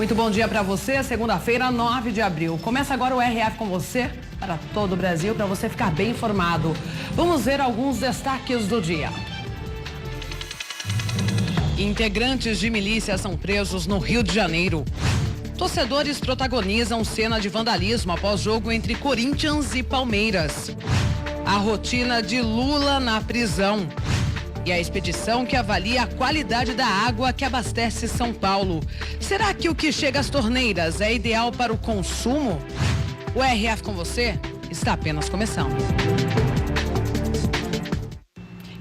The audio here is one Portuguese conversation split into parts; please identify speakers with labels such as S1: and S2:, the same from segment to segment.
S1: Muito bom dia para você, segunda-feira, 9 de abril. Começa agora o RF com você, para todo o Brasil, para você ficar bem informado. Vamos ver alguns destaques do dia. Integrantes de milícia são presos no Rio de Janeiro. Torcedores protagonizam cena de vandalismo após jogo entre Corinthians e Palmeiras. A rotina de Lula na prisão. E a expedição que avalia a qualidade da água que abastece São Paulo. Será que o que chega às torneiras é ideal para o consumo? O RF com você está apenas começando.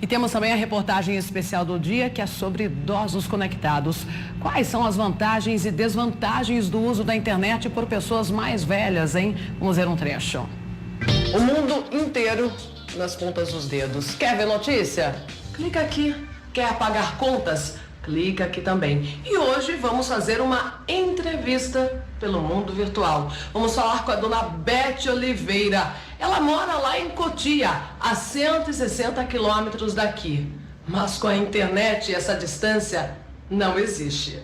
S1: E temos também a reportagem especial do dia, que é sobre idosos conectados. Quais são as vantagens e desvantagens do uso da internet por pessoas mais velhas, hein? Vamos ver um trecho. O mundo inteiro nas pontas dos dedos. Quer ver notícia? Clica aqui. Quer pagar contas? Clica aqui também. E hoje vamos fazer uma entrevista pelo mundo virtual. Vamos falar com a dona Beth Oliveira. Ela mora lá em Cotia, a 160 quilômetros daqui. Mas com a internet essa distância não existe.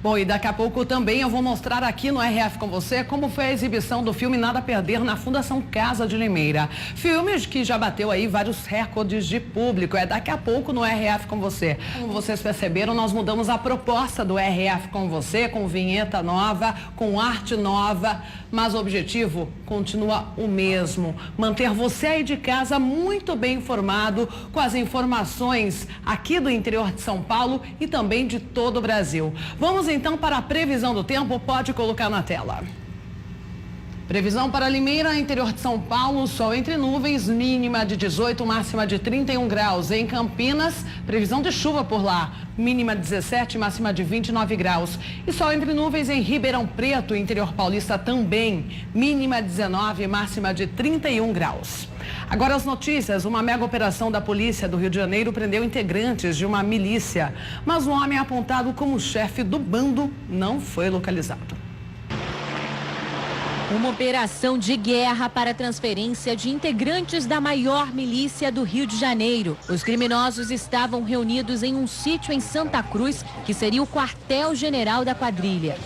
S1: Bom, e daqui a pouco também eu vou mostrar aqui no RF com você como foi a exibição do filme Nada a Perder na Fundação Casa de Limeira. Filme que já bateu aí vários recordes de público. É daqui a pouco no RF com você. Como vocês perceberam, nós mudamos a proposta do RF com você, com vinheta nova, com arte nova, mas o objetivo continua o mesmo. Manter você aí de casa muito bem informado com as informações aqui do interior de São Paulo e também de todo o Brasil. Vamos então para a previsão do tempo, pode colocar na tela. Previsão para Limeira, interior de São Paulo, sol entre nuvens, mínima de 18, máxima de 31 graus. Em Campinas, previsão de chuva por lá, mínima de 17, máxima de 29 graus. E sol entre nuvens em Ribeirão Preto, interior paulista também, mínima de 19, máxima de 31 graus. Agora as notícias, uma mega operação da polícia do Rio de Janeiro prendeu integrantes de uma milícia, mas o homem apontado como chefe do bando não foi localizado.
S2: Uma operação de guerra para transferência de integrantes da maior milícia do Rio de Janeiro. Os criminosos estavam reunidos em um sítio em Santa Cruz, que seria o quartel-general da quadrilha.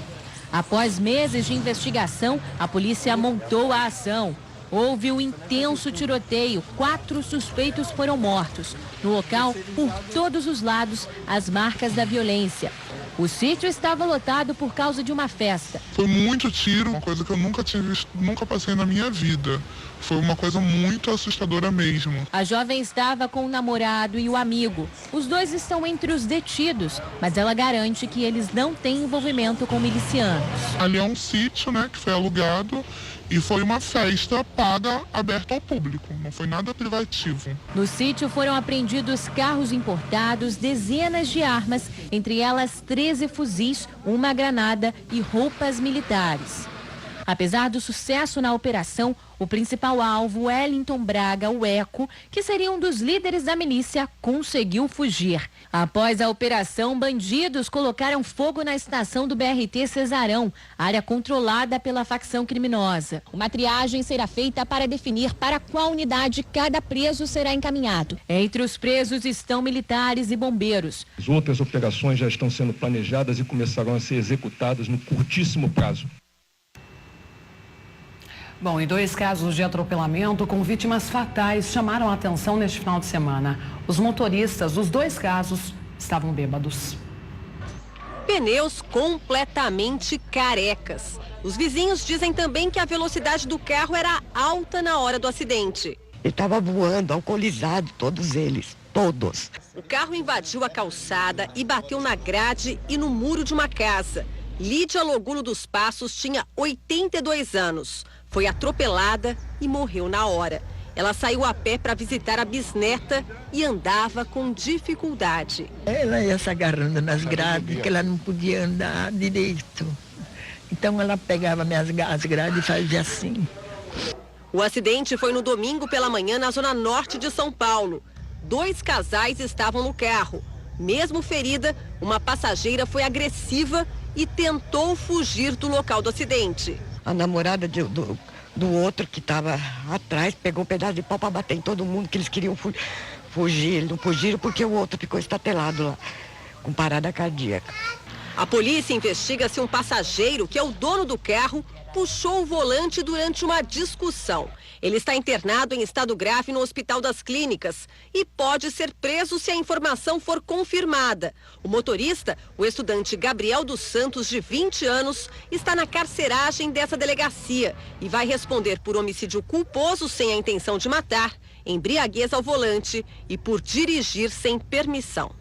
S2: Após meses de investigação, a polícia montou a ação. Houve um intenso tiroteio, 4 suspeitos foram mortos. No local, por todos os lados, as marcas da violência. O sítio estava lotado por causa de uma festa.
S3: Foi muito tiro, uma coisa que eu nunca tinha visto, nunca passei na minha vida. Foi uma coisa muito assustadora mesmo.
S2: A jovem estava com o namorado e o amigo. Os dois estão entre os detidos, mas ela garante que eles não têm envolvimento com milicianos.
S3: Ali é um sítio, né, que foi alugado. E foi uma festa paga, aberta ao público, não foi nada privativo.
S2: No sítio foram apreendidos carros importados, dezenas de armas, entre elas 13 fuzis, uma granada e roupas militares. Apesar do sucesso na operação, o principal alvo, Wellington Braga, o Eco, que seria um dos líderes da milícia, conseguiu fugir. Após a operação, bandidos colocaram fogo na estação do BRT Cesarão, área controlada pela facção criminosa. Uma triagem será feita para definir para qual unidade cada preso será encaminhado. Entre os presos estão militares e bombeiros.
S4: As outras operações já estão sendo planejadas e começarão a ser executadas no curtíssimo prazo.
S1: Bom, e 2 casos de atropelamento com vítimas fatais chamaram a atenção neste final de semana. Os motoristas dos 2 casos estavam bêbados.
S5: Pneus completamente carecas. Os vizinhos dizem também que a velocidade do carro era alta na hora do acidente.
S6: Ele estava voando, alcoolizado, todos eles, todos.
S5: O carro invadiu a calçada e bateu na grade e no muro de uma casa. Lídia Logulo dos Passos tinha 82 anos. Foi atropelada e morreu na hora. Ela saiu a pé para visitar a bisneta e andava com dificuldade.
S6: Ela ia se agarrando nas grades, que ela não podia andar direito. Então ela pegava as grades e fazia assim.
S5: O acidente foi no domingo pela manhã na zona norte de São Paulo. 2 casais estavam no carro. Mesmo ferida, uma passageira foi agressiva e tentou fugir do local do acidente.
S6: A namorada do outro que estava atrás pegou um pedaço de pau para bater em todo mundo, que eles queriam fugir. Eles não fugiram porque o outro ficou estatelado lá, com parada cardíaca.
S5: A polícia investiga se um passageiro, que é o dono do carro, puxou o volante durante uma discussão. Ele está internado em estado grave no Hospital das Clínicas e pode ser preso se a informação for confirmada. O motorista, o estudante Gabriel dos Santos, de 20 anos, está na carceragem dessa delegacia e vai responder por homicídio culposo sem a intenção de matar, embriaguez ao volante e por dirigir sem permissão.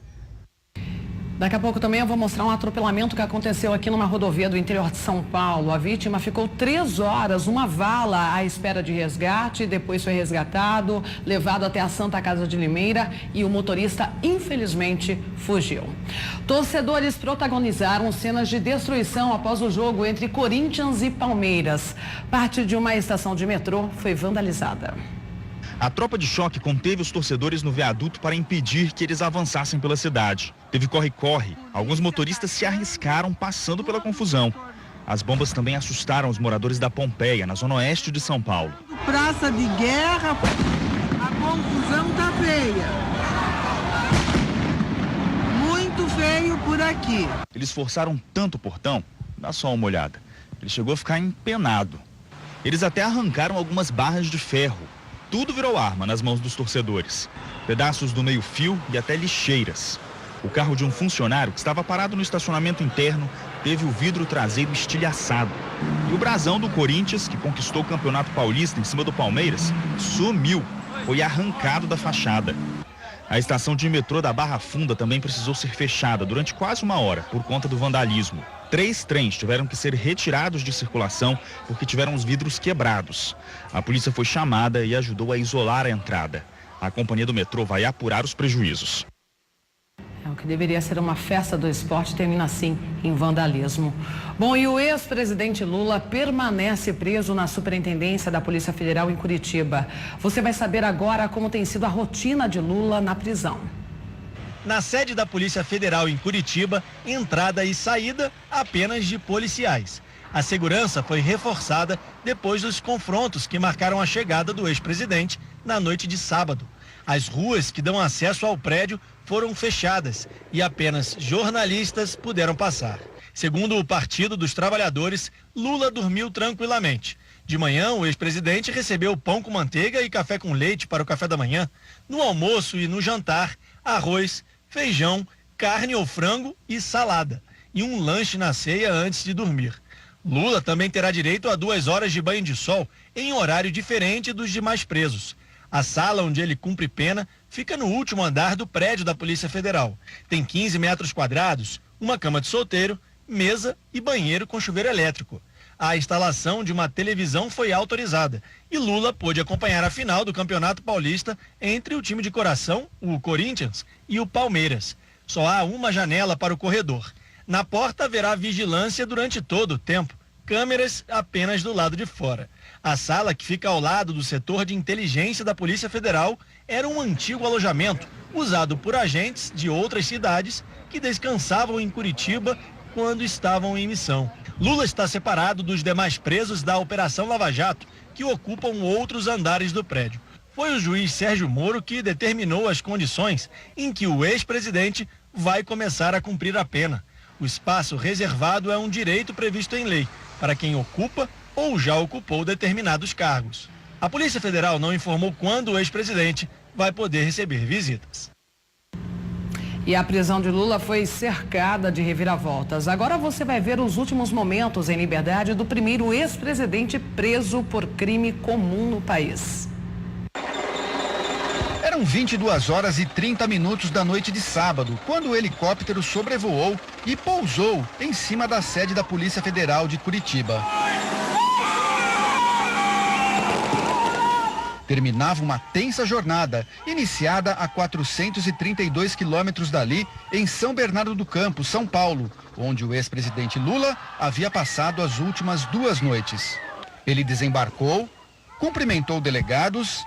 S1: Daqui a pouco também eu vou mostrar um atropelamento que aconteceu aqui numa rodovia do interior de São Paulo. A vítima ficou 3 horas numa vala à espera de resgate, depois foi resgatado, levado até a Santa Casa de Limeira e o motorista, infelizmente, fugiu. Torcedores protagonizaram cenas de destruição após o jogo entre Corinthians e Palmeiras. Parte de uma estação de metrô foi vandalizada.
S7: A tropa de choque conteve os torcedores no viaduto para impedir que eles avançassem pela cidade. Teve corre-corre. Alguns motoristas se arriscaram passando pela confusão. As bombas também assustaram os moradores da Pompeia, na zona oeste de São Paulo.
S8: Praça de guerra, a confusão tá feia. Muito feio por aqui.
S7: Eles forçaram tanto o portão, dá só uma olhada. Ele chegou a ficar empenado. Eles até arrancaram algumas barras de ferro. Tudo virou arma nas mãos dos torcedores. Pedaços do meio-fio e até lixeiras. O carro de um funcionário que estava parado no estacionamento interno teve o vidro traseiro estilhaçado. E o brasão do Corinthians, que conquistou o Campeonato Paulista em cima do Palmeiras, sumiu. Foi arrancado da fachada. A estação de metrô da Barra Funda também precisou ser fechada durante quase 1 hora por conta do vandalismo. 3 trens tiveram que ser retirados de circulação porque tiveram os vidros quebrados. A polícia foi chamada e ajudou a isolar a entrada. A companhia do metrô vai apurar os prejuízos.
S1: O que deveria ser uma festa do esporte termina assim em vandalismo. Bom, e o ex-presidente Lula permanece preso na Superintendência da Polícia Federal em Curitiba. Você vai saber agora como tem sido a rotina de Lula na prisão.
S9: Na sede da Polícia Federal em Curitiba, entrada e saída apenas de policiais. A segurança foi reforçada depois dos confrontos que marcaram a chegada do ex-presidente na noite de sábado. As ruas que dão acesso ao prédio foram fechadas e apenas jornalistas puderam passar. Segundo o Partido dos Trabalhadores, Lula dormiu tranquilamente. De manhã, o ex-presidente recebeu pão com manteiga e café com leite para o café da manhã. No almoço e no jantar, arroz, feijão, carne ou frango e salada. E um lanche na ceia antes de dormir. Lula também terá direito a 2 horas de banho de sol em horário diferente dos demais presos. A sala onde ele cumpre pena fica no último andar do prédio da Polícia Federal. Tem 15 metros quadrados, uma cama de solteiro, mesa e banheiro com chuveiro elétrico. A instalação de uma televisão foi autorizada e Lula pôde acompanhar a final do Campeonato Paulista entre o time de coração, o Corinthians, e o Palmeiras. Só há uma janela para o corredor. Na porta haverá vigilância durante todo o tempo, câmeras apenas do lado de fora. A sala, que fica ao lado do setor de inteligência da Polícia Federal, era um antigo alojamento usado por agentes de outras cidades que descansavam em Curitiba quando estavam em missão. Lula está separado dos demais presos da Operação Lava Jato, que ocupam outros andares do prédio. Foi o juiz Sérgio Moro que determinou as condições em que o ex-presidente vai começar a cumprir a pena. O espaço reservado é um direito previsto em lei para quem ocupa ou já ocupou determinados cargos. A Polícia Federal não informou quando o ex-presidente vai poder receber visitas.
S1: E a prisão de Lula foi cercada de reviravoltas. Agora você vai ver os últimos momentos em liberdade do primeiro ex-presidente preso por crime comum no país.
S10: Eram 22 horas e 30 minutos da noite de sábado, quando o helicóptero sobrevoou e pousou em cima da sede da Polícia Federal de Curitiba. Terminava uma tensa jornada, iniciada a 432 quilômetros dali, em São Bernardo do Campo, São Paulo, onde o ex-presidente Lula havia passado as últimas 2 noites. Ele desembarcou, cumprimentou delegados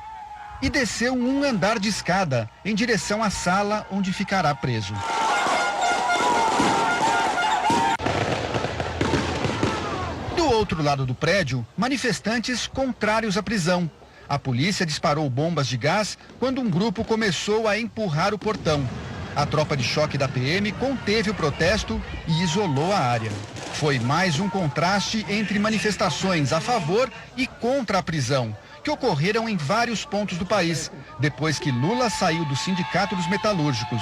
S10: e desceu um andar de escada em direção à sala onde ficará preso. Do outro lado do prédio, manifestantes contrários à prisão. A polícia disparou bombas de gás quando um grupo começou a empurrar o portão. A tropa de choque da PM conteve o protesto e isolou a área. Foi mais um contraste entre manifestações a favor e contra a prisão, que ocorreram em vários pontos do país, depois que Lula saiu do Sindicato dos Metalúrgicos.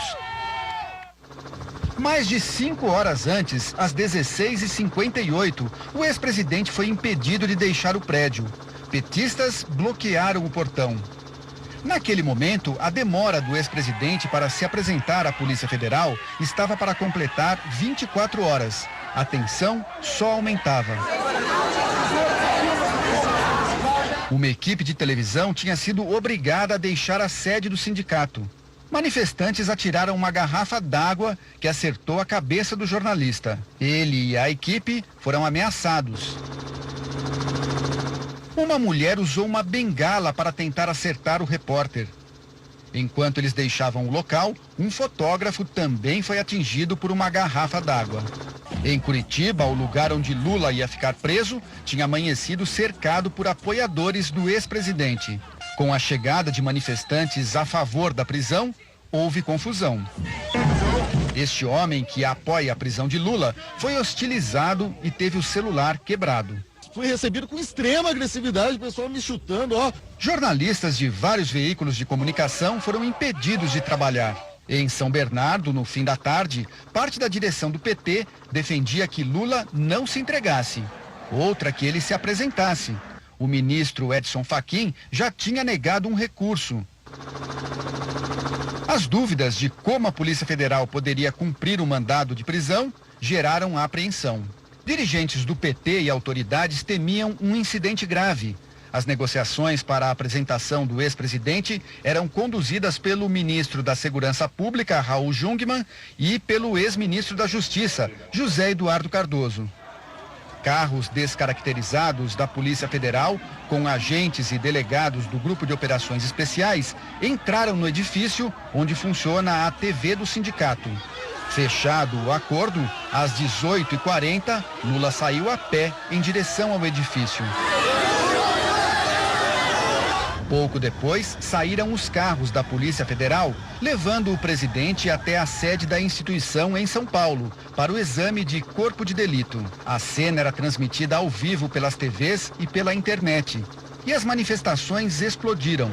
S10: Mais de 5 horas antes, às 16h58, o ex-presidente foi impedido de deixar o prédio. Petistas bloquearam o portão. Naquele momento, a demora do ex-presidente para se apresentar à Polícia Federal estava para completar 24 horas. A tensão só aumentava. Uma equipe de televisão tinha sido obrigada a deixar a sede do sindicato. Manifestantes atiraram uma garrafa d'água que acertou a cabeça do jornalista. Ele e a equipe foram ameaçados. Uma mulher usou uma bengala para tentar acertar o repórter. Enquanto eles deixavam o local, um fotógrafo também foi atingido por uma garrafa d'água. Em Curitiba, o lugar onde Lula ia ficar preso, tinha amanhecido cercado por apoiadores do ex-presidente. Com a chegada de manifestantes a favor da prisão, houve confusão. Este homem, que apoia a prisão de Lula, foi hostilizado e teve o celular quebrado.
S11: Fui recebido com extrema agressividade, o pessoal me chutando, ó.
S10: Jornalistas de vários veículos de comunicação foram impedidos de trabalhar. Em São Bernardo, no fim da tarde, parte da direção do PT defendia que Lula não se entregasse. Outra que ele se apresentasse. O ministro Edson Fachin já tinha negado um recurso. As dúvidas de como a Polícia Federal poderia cumprir o mandado de prisão geraram apreensão. Dirigentes do PT e autoridades temiam um incidente grave. As negociações para a apresentação do ex-presidente eram conduzidas pelo ministro da Segurança Pública, Raul Jungmann, e pelo ex-ministro da Justiça, José Eduardo Cardoso. Carros descaracterizados da Polícia Federal, com agentes e delegados do Grupo de Operações Especiais, entraram no edifício onde funciona a TV do sindicato. Fechado o acordo, às 18h40, Lula saiu a pé em direção ao edifício. Pouco depois, saíram os carros da Polícia Federal, levando o presidente até a sede da instituição em São Paulo, para o exame de corpo de delito. A cena era transmitida ao vivo pelas TVs e pela internet. E as manifestações explodiram.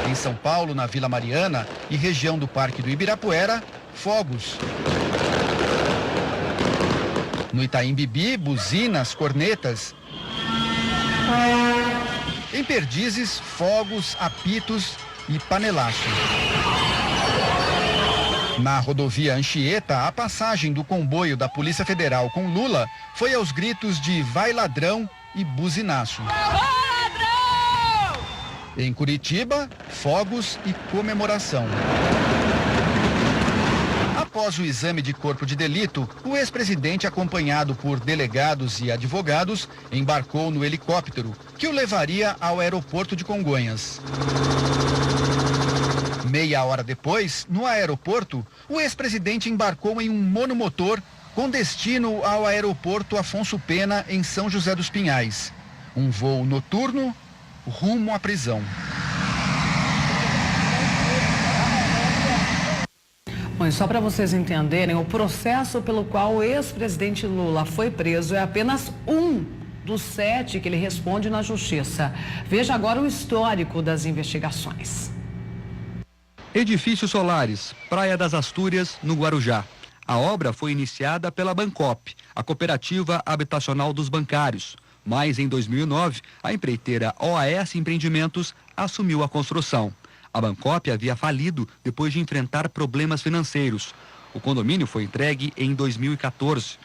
S10: Em São Paulo, na Vila Mariana e região do Parque do Ibirapuera, fogos. No Itaim Bibi, buzinas, cornetas. Em Perdizes, fogos, apitos e panelaço. Na rodovia Anchieta, a passagem do comboio da Polícia Federal com Lula foi aos gritos de "vai ladrão" e buzinaço. Em Curitiba, fogos e comemoração. Após o exame de corpo de delito, o ex-presidente, acompanhado por delegados e advogados, embarcou no helicóptero, que o levaria ao aeroporto de Congonhas. Meia hora depois, no aeroporto, o ex-presidente embarcou em um monomotor com destino ao aeroporto Afonso Pena, em São José dos Pinhais. Um voo noturno rumo à prisão.
S1: Bom, e só para vocês entenderem, o processo pelo qual o ex-presidente Lula foi preso é apenas um dos 7 que ele responde na Justiça. Veja agora o histórico das investigações.
S12: Edifícios Solares, Praia das Astúrias, no Guarujá. A obra foi iniciada pela Bancop, a cooperativa habitacional dos bancários. Mas, em 2009, a empreiteira OAS Empreendimentos assumiu a construção. A Bancop havia falido depois de enfrentar problemas financeiros. O condomínio foi entregue em 2014.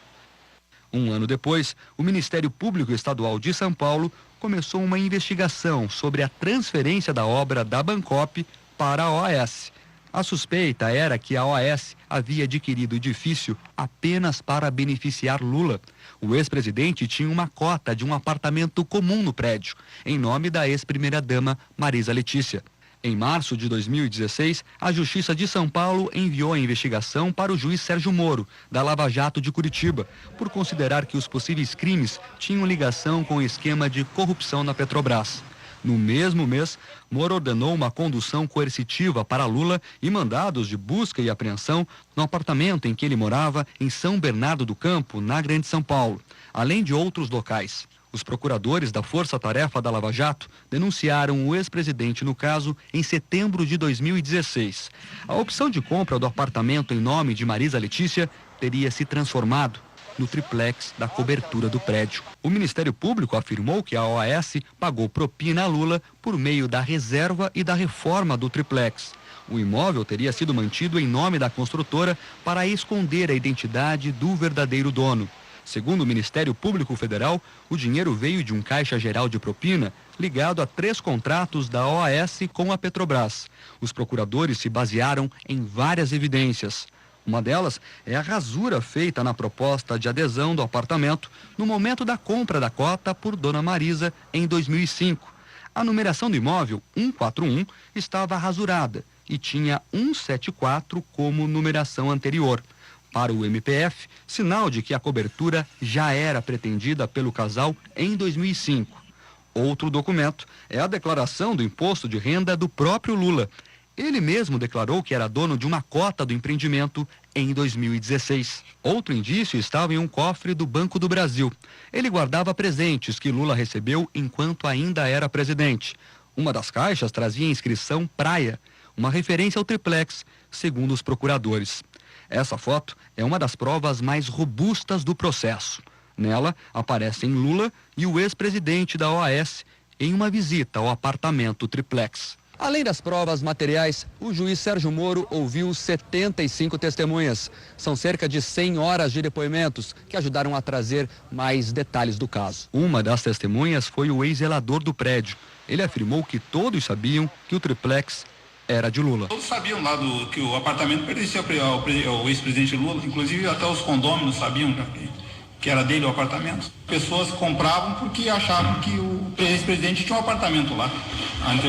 S12: Um ano depois, o Ministério Público Estadual de São Paulo começou uma investigação sobre a transferência da obra da Bancop para a OAS. A suspeita era que a OAS havia adquirido o edifício apenas para beneficiar Lula. O ex-presidente tinha uma cota de um apartamento comum no prédio, em nome da ex-primeira-dama Marisa Letícia. Em março de 2016, a Justiça de São Paulo enviou a investigação para o juiz Sérgio Moro, da Lava Jato de Curitiba, por considerar que os possíveis crimes tinham ligação com o esquema de corrupção na Petrobras. No mesmo mês, Moro ordenou uma condução coercitiva para Lula e mandados de busca e apreensão no apartamento em que ele morava em São Bernardo do Campo, na Grande São Paulo, além de outros locais. Os procuradores da Força Tarefa da Lava Jato denunciaram o ex-presidente no caso em setembro de 2016. A opção de compra do apartamento em nome de Marisa Letícia teria se transformado no triplex da cobertura do prédio. O Ministério Público afirmou que a OAS pagou propina a Lula por meio da reserva e da reforma do triplex. O imóvel teria sido mantido em nome da construtora para esconder a identidade do verdadeiro dono. Segundo o Ministério Público Federal, o dinheiro veio de um caixa geral de propina ligado a 3 contratos da OAS com a Petrobras. Os procuradores se basearam em várias evidências. Uma delas é a rasura feita na proposta de adesão do apartamento no momento da compra da cota por Dona Marisa em 2005. A numeração do imóvel 141 estava rasurada e tinha 174 como numeração anterior. Para o MPF, sinal de que a cobertura já era pretendida pelo casal em 2005. Outro documento é a declaração do imposto de renda do próprio Lula. Ele mesmo declarou que era dono de uma cota do empreendimento em 2016. Outro indício estava em um cofre do Banco do Brasil. Ele guardava presentes que Lula recebeu enquanto ainda era presidente. Uma das caixas trazia a inscrição Praia, uma referência ao triplex, segundo os procuradores. Essa foto é uma das provas mais robustas do processo. Nela aparecem Lula e o ex-presidente da OAS em uma visita ao apartamento triplex. Além das provas materiais, o juiz Sérgio Moro ouviu 75 testemunhas. São cerca de 100 horas de depoimentos que ajudaram a trazer mais detalhes do caso. Uma das testemunhas foi o ex-zelador do prédio. Ele afirmou que todos sabiam que o triplex era de Lula.
S13: Todos sabiam lá que o apartamento pertencia ao ex-presidente Lula, inclusive até os condôminos sabiam que era dele o apartamento. Pessoas compravam porque achavam que o ex-presidente tinha um apartamento lá.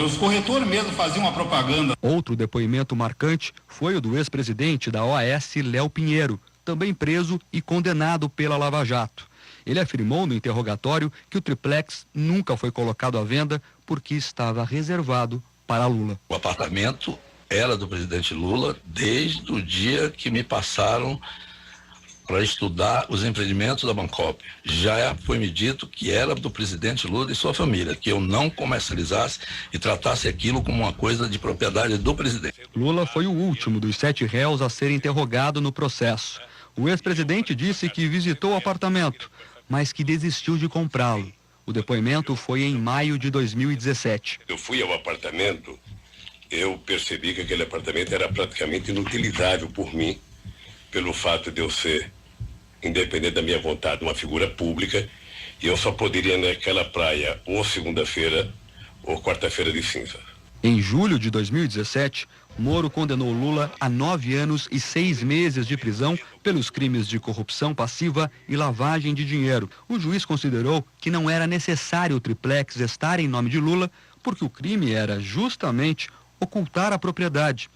S13: Os corretores mesmo faziam uma propaganda.
S12: Outro depoimento marcante foi o do ex-presidente da OAS, Léo Pinheiro, também preso e condenado pela Lava Jato. Ele afirmou no interrogatório que o triplex nunca foi colocado à venda porque estava reservado para Lula.
S14: O apartamento era do presidente Lula desde o dia que me passaram para estudar os empreendimentos da Bancop. Já foi me dito que era do presidente Lula e sua família, que eu não comercializasse e tratasse aquilo como uma coisa de propriedade do presidente.
S12: Lula foi o último dos 7 réus a ser interrogado no processo. O ex-presidente disse que visitou o apartamento, mas que desistiu de comprá-lo. O depoimento foi em maio de 2017.
S15: Eu fui ao apartamento, eu percebi que aquele apartamento era praticamente inutilizável por mim, pelo fato de eu ser, independente da minha vontade, uma figura pública, e eu só poderia ir naquela praia ou segunda-feira ou quarta-feira de cinza.
S12: Em julho de 2017, Moro condenou Lula a 9 anos e 6 meses de prisão pelos crimes de corrupção passiva e lavagem de dinheiro. O juiz considerou que não era necessário o triplex estar em nome de Lula, porque o crime era justamente ocultar a propriedade.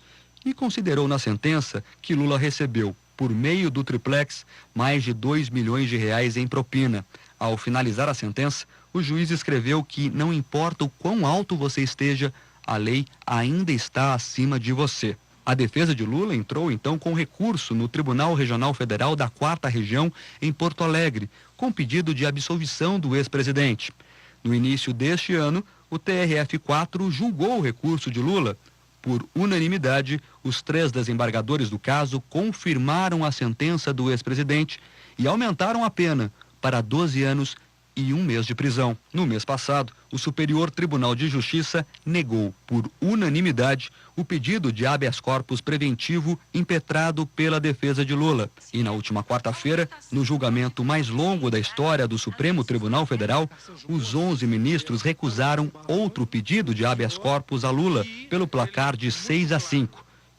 S12: E considerou na sentença que Lula recebeu, por meio do triplex, mais de 2 milhões de reais em propina. Ao finalizar a sentença, o juiz escreveu que não importa o quão alto você esteja, a lei ainda está acima de você. A defesa de Lula entrou então com recurso no Tribunal Regional Federal da 4ª Região em Porto Alegre, com pedido de absolvição do ex-presidente. No início deste ano, o TRF4 julgou o recurso de Lula. Por unanimidade, os 3 desembargadores do caso confirmaram a sentença do ex-presidente e aumentaram a pena para 12 anos e 1 mês de prisão. No mês passado, o Superior Tribunal de Justiça negou, por unanimidade, o pedido de habeas corpus preventivo impetrado pela defesa de Lula. E na última quarta-feira, no julgamento mais longo da história do Supremo Tribunal Federal, os 11 ministros recusaram outro pedido de habeas corpus a Lula pelo placar de 6-5.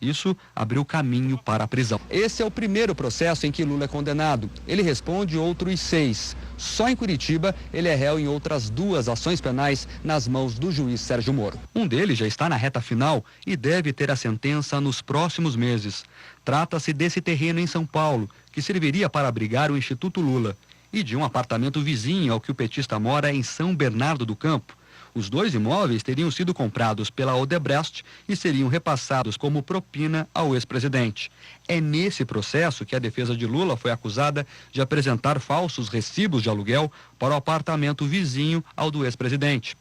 S12: Isso abriu caminho para a prisão. Esse é o primeiro processo em que Lula é condenado. Ele responde outros 6. Só em Curitiba, ele é réu em outras 2 ações penais nas mãos do juiz Sérgio Moro. Um deles já está na reta final e deve ter a sentença nos próximos meses. Trata-se desse terreno em São Paulo, que serviria para abrigar o Instituto Lula, e de um apartamento vizinho ao que o petista mora em São Bernardo do Campo. Os 2 imóveis teriam sido comprados pela Odebrecht e seriam repassados como propina ao ex-presidente. É nesse processo que a defesa de Lula foi acusada de apresentar falsos recibos de aluguel para o apartamento vizinho ao do ex-presidente.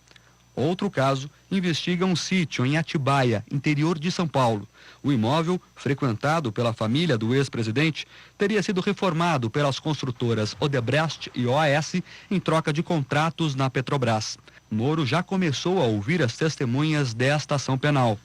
S12: Outro caso investiga um sítio em Atibaia, interior de São Paulo. O imóvel, frequentado pela família do ex-presidente, teria sido reformado pelas construtoras Odebrecht e OAS em troca de contratos na Petrobras. Moro já começou a ouvir as testemunhas desta ação penal.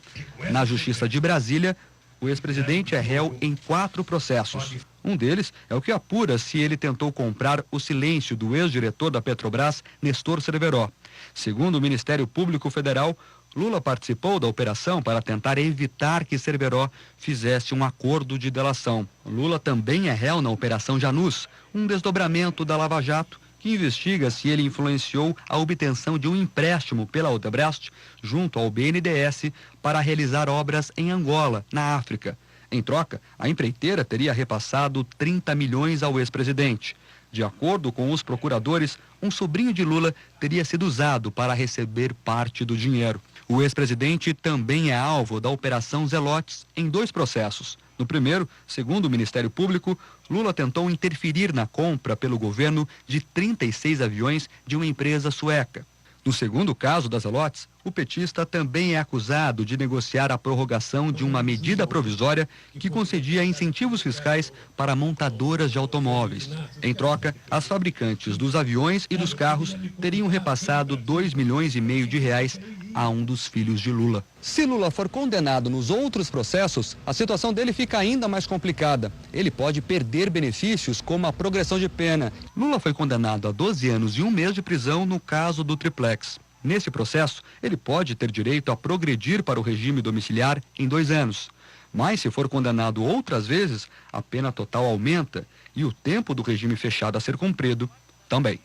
S12: Na Justiça de Brasília, o ex-presidente é réu em 4 processos. Um deles é o que apura se ele tentou comprar o silêncio do ex-diretor da Petrobras, Nestor Cerveró. Segundo o Ministério Público Federal, Lula participou da operação para tentar evitar que Cerveró fizesse um acordo de delação. Lula também é réu na Operação Janus, um desdobramento da Lava Jato, que investiga se ele influenciou a obtenção de um empréstimo pela Odebrecht junto ao BNDES para realizar obras em Angola, na África. Em troca, a empreiteira teria repassado 30 milhões ao ex-presidente. De acordo com os procuradores, um sobrinho de Lula teria sido usado para receber parte do dinheiro. O ex-presidente também é alvo da Operação Zelotes em 2 processos. No primeiro, segundo o Ministério Público, Lula tentou interferir na compra pelo governo de 36 aviões de uma empresa sueca. No segundo caso das Zelotes, o petista também é acusado de negociar a prorrogação de uma medida provisória que concedia incentivos fiscais para montadoras de automóveis. Em troca, as fabricantes dos aviões e dos carros teriam repassado 2,5 milhões de reais a um dos filhos de Lula. Se Lula for condenado nos outros processos, a situação dele fica ainda mais complicada. Ele pode perder benefícios como a progressão de pena. Lula foi condenado a 12 anos e 1 mês de prisão no caso do triplex. Nesse processo, ele pode ter direito a progredir para o regime domiciliar em 2 anos. Mas se for condenado outras vezes, a pena total aumenta e o tempo do regime fechado a ser cumprido também.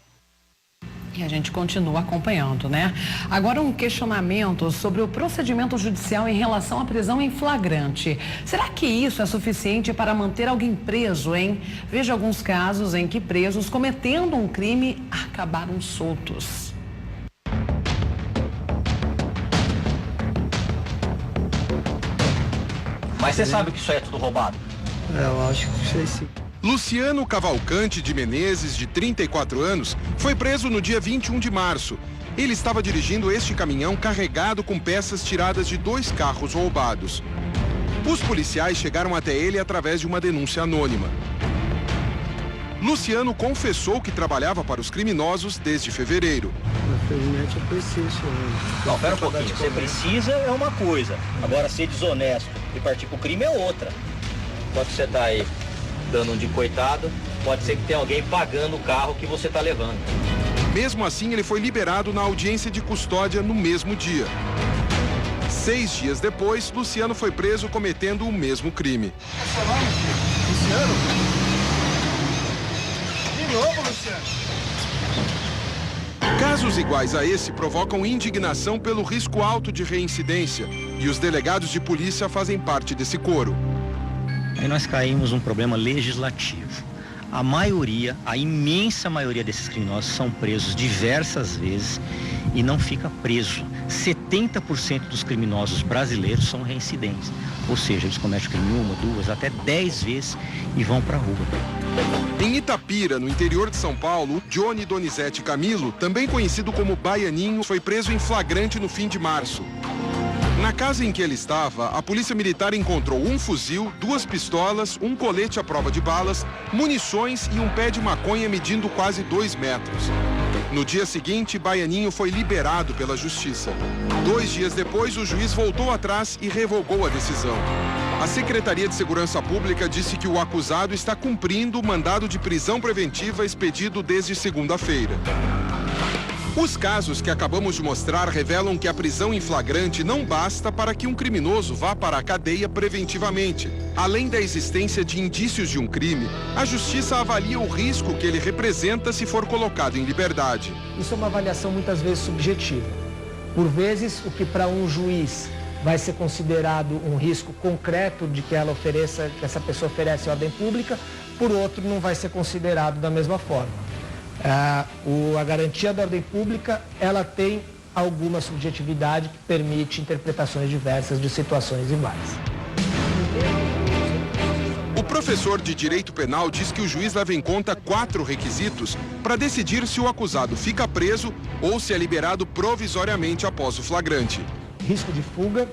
S1: E a gente continua acompanhando, né? Agora um questionamento sobre o procedimento judicial em relação à prisão em flagrante. Será que isso é suficiente para manter alguém preso, hein? Veja alguns casos em que presos cometendo um crime acabaram soltos.
S16: Mas você sabe que isso aí é tudo roubado?
S17: Eu acho que sei sim.
S18: Luciano Cavalcante de Menezes, de 34 anos, foi preso no dia 21 de março. Ele estava dirigindo este caminhão carregado com peças tiradas de 2 carros roubados. Os policiais chegaram até ele através de uma denúncia anônima. Luciano confessou que trabalhava para os criminosos desde fevereiro.
S17: Infelizmente eu preciso.
S16: Não, pera um pouquinho. Você precisa é uma coisa. Agora, ser desonesto e partir pro crime é outra. Enquanto você tá aí dando um de coitado, pode ser que tenha alguém pagando o carro que você está levando.
S18: Mesmo assim, ele foi liberado na audiência de custódia no mesmo dia. 6 dias depois, Luciano foi preso cometendo o mesmo crime.
S11: Luciano? De novo, Luciano?
S18: Casos iguais a esse provocam indignação pelo risco alto de reincidência, e os delegados de polícia fazem parte desse coro.
S16: Aí nós caímos num problema legislativo. A imensa maioria desses criminosos são presos diversas vezes e não fica preso. 70% dos criminosos brasileiros são reincidentes. Ou seja, eles cometem o crime 1, 2, até 10 vezes e vão para a rua.
S18: Em Itapira, no interior de São Paulo, Johnny Donizete Camilo, também conhecido como Baianinho, foi preso em flagrante no fim de março. Na casa em que ele estava, a polícia militar encontrou um fuzil, 2 pistolas, um colete à prova de balas, munições e um pé de maconha medindo quase 2 metros. No dia seguinte, Baianinho foi liberado pela justiça. 2 dias depois, o juiz voltou atrás e revogou a decisão. A Secretaria de Segurança Pública disse que o acusado está cumprindo o mandado de prisão preventiva expedido desde segunda-feira. Os casos que acabamos de mostrar revelam que a prisão em flagrante não basta para que um criminoso vá para a cadeia preventivamente. Além da existência de indícios de um crime, a justiça avalia o risco que ele representa se for colocado em liberdade.
S17: Isso é uma avaliação muitas vezes subjetiva. Por vezes, o que para um juiz vai ser considerado um risco concreto de que essa pessoa oferece ordem pública, por outro não vai ser considerado da mesma forma. A garantia da ordem pública, ela tem alguma subjetividade que permite interpretações diversas de situações iguais.
S18: O professor de Direito Penal diz que o juiz leva em conta 4 requisitos para decidir se o acusado fica preso ou se é liberado provisoriamente após o flagrante.
S17: Risco de fuga,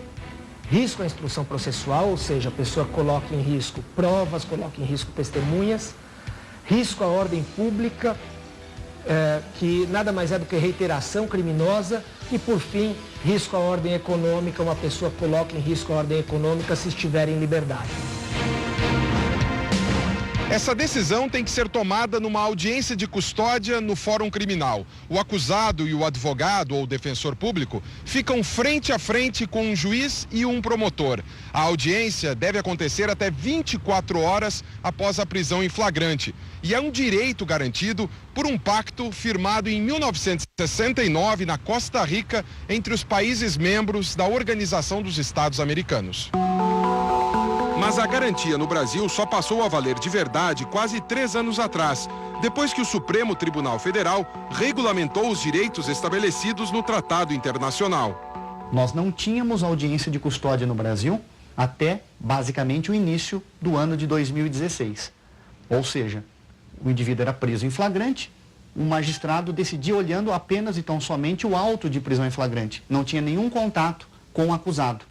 S17: risco à instrução processual, ou seja, a pessoa coloca em risco provas, coloca em risco testemunhas, risco à ordem pública, que nada mais é do que reiteração criminosa, e por fim, risco à ordem econômica, uma pessoa coloca em risco a ordem econômica se estiver em liberdade.
S18: Essa decisão tem que ser tomada numa audiência de custódia no Fórum Criminal. O acusado e o advogado ou defensor público ficam frente a frente com um juiz e um promotor. A audiência deve acontecer até 24 horas após a prisão em flagrante. E é um direito garantido por um pacto firmado em 1969 na Costa Rica entre os países membros da Organização dos Estados Americanos. Mas a garantia no Brasil só passou a valer de verdade quase 3 anos atrás, depois que o Supremo Tribunal Federal regulamentou os direitos estabelecidos no Tratado Internacional.
S19: Nós não tínhamos audiência de custódia no Brasil até, basicamente, o início do ano de 2016. Ou seja, o indivíduo era preso em flagrante, o magistrado decidia olhando apenas e tão somente o auto de prisão em flagrante. Não tinha nenhum contato com o acusado.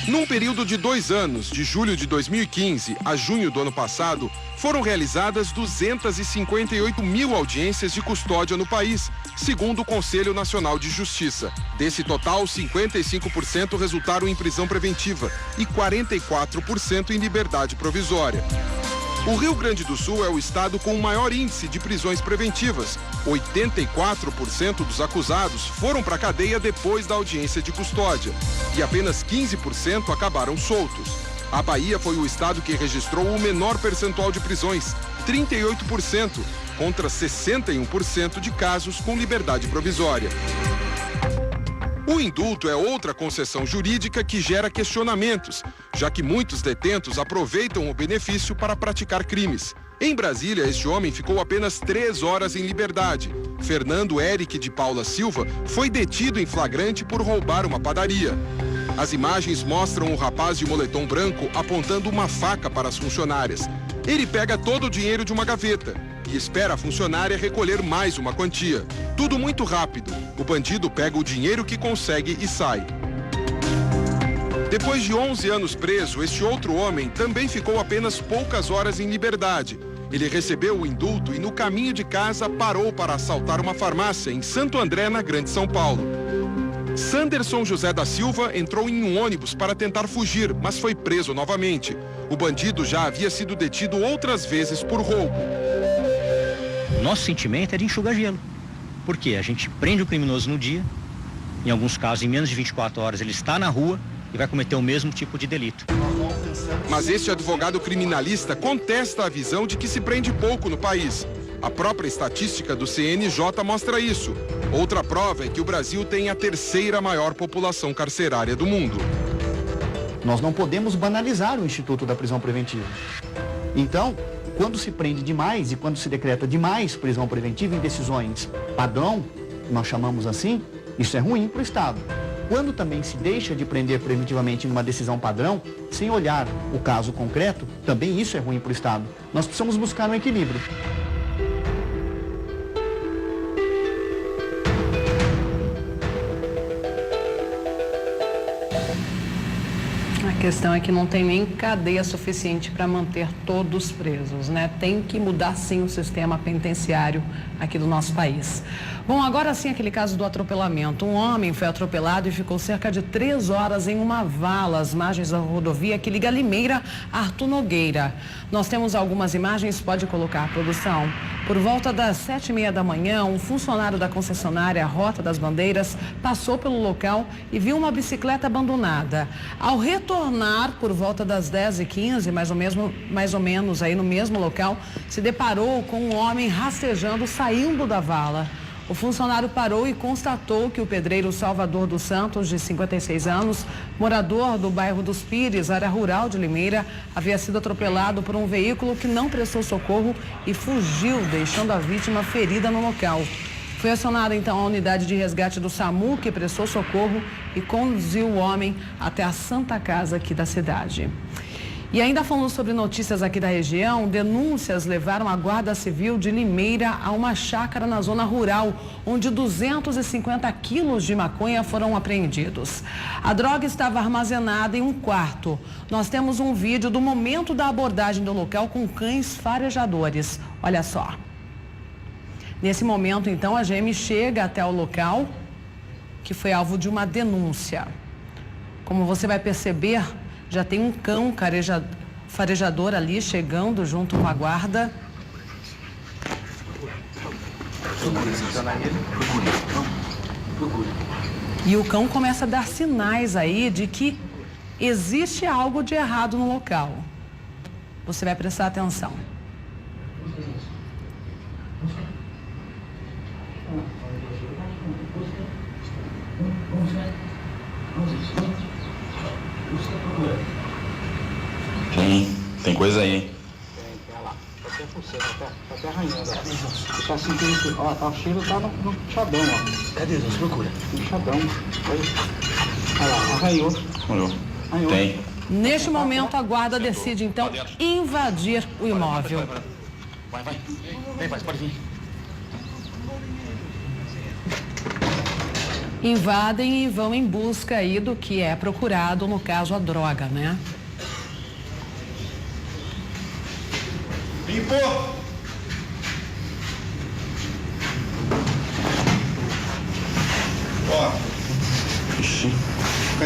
S18: Num período de 2 anos, de julho de 2015 a junho do ano passado, foram realizadas 258 mil audiências de custódia no país, segundo o Conselho Nacional de Justiça. Desse total, 55% resultaram em prisão preventiva e 44% em liberdade provisória. O Rio Grande do Sul é o estado com o maior índice de prisões preventivas. 84% dos acusados foram para a cadeia depois da audiência de custódia e apenas 15% acabaram soltos. A Bahia foi o estado que registrou o menor percentual de prisões, 38%, contra 61% de casos com liberdade provisória. O indulto é outra concessão jurídica que gera questionamentos, já que muitos detentos aproveitam o benefício para praticar crimes. Em Brasília, este homem ficou apenas 3 horas em liberdade. Fernando Eric de Paula Silva foi detido em flagrante por roubar uma padaria. As imagens mostram o rapaz de moletom branco apontando uma faca para as funcionárias. Ele pega todo o dinheiro de uma gaveta e espera a funcionária recolher mais uma quantia. Tudo muito rápido. O bandido pega o dinheiro que consegue e sai. Depois de 11 anos preso, este outro homem também ficou apenas poucas horas em liberdade. Ele recebeu o indulto e no caminho de casa parou para assaltar uma farmácia em Santo André, na Grande São Paulo. Sanderson José da Silva entrou em um ônibus para tentar fugir, mas foi preso novamente. O bandido já havia sido detido outras vezes por roubo.
S16: Nosso sentimento é de enxugar gelo. Porque a gente prende o criminoso no dia, em alguns casos, em menos de 24 horas, ele está na rua e vai cometer o mesmo tipo de delito.
S18: Mas este advogado criminalista contesta a visão de que se prende pouco no país. A própria estatística do CNJ mostra isso. Outra prova é que o Brasil tem a 3ª maior população carcerária do mundo.
S19: Nós não podemos banalizar o Instituto da Prisão Preventiva. Então, quando se prende demais e quando se decreta demais prisão preventiva em decisões padrão, nós chamamos assim, isso é ruim para o Estado. Quando também se deixa de prender preventivamente numa decisão padrão, sem olhar o caso concreto, também isso é ruim para o Estado. Nós precisamos buscar um equilíbrio.
S1: A questão é que não tem nem cadeia suficiente para manter todos presos, né? Tem que mudar sim o sistema penitenciário aqui do nosso país. Bom, agora sim aquele caso do atropelamento. Um homem foi atropelado e ficou cerca de 3 horas em uma vala às margens da rodovia que liga Limeira a Arthur Nogueira. Nós temos algumas imagens, pode colocar, produção. Por volta das 7h30 da manhã, um funcionário da concessionária Rota das Bandeiras passou pelo local e viu uma bicicleta abandonada. Ao retornar por volta das 10h15, mais ou menos aí no mesmo local, se deparou com um homem rastejando saindo da vala. O funcionário parou e constatou que o pedreiro Salvador dos Santos, de 56 anos, morador do bairro dos Pires, área rural de Limeira, havia sido atropelado por um veículo que não prestou socorro e fugiu, deixando a vítima ferida no local. Foi acionada então a unidade de resgate do SAMU, que prestou socorro e conduziu o homem até a Santa Casa aqui da cidade. E ainda falando sobre notícias aqui da região, denúncias levaram a Guarda Civil de Limeira a uma chácara na zona rural, onde 250 quilos de maconha foram apreendidos. A droga estava armazenada em um quarto. Nós temos um vídeo do momento da abordagem do local com cães farejadores. Olha só. Nesse momento, então, a GM chega até o local, que foi alvo de uma denúncia. Como você vai perceber, já tem um cão farejador ali chegando junto com a guarda. E o cão começa a dar sinais aí de que existe algo de errado no local. Você vai prestar atenção.
S7: Tem coisa aí, hein?
S19: Tem lá. Tá até arranhando, ó. Você tá sentindo, ó, o cheiro tá no chadão, ó. Cadê, Deus? Procura. No chadão. Olha lá, arranhou. Arranhou.
S7: Tem.
S1: Neste momento, a guarda decide, então, invadir o imóvel.
S19: Vai. Vem, pode vir.
S1: Invadem e vão em busca aí do que é procurado, no caso, a droga, né?
S7: Limpou! Ó.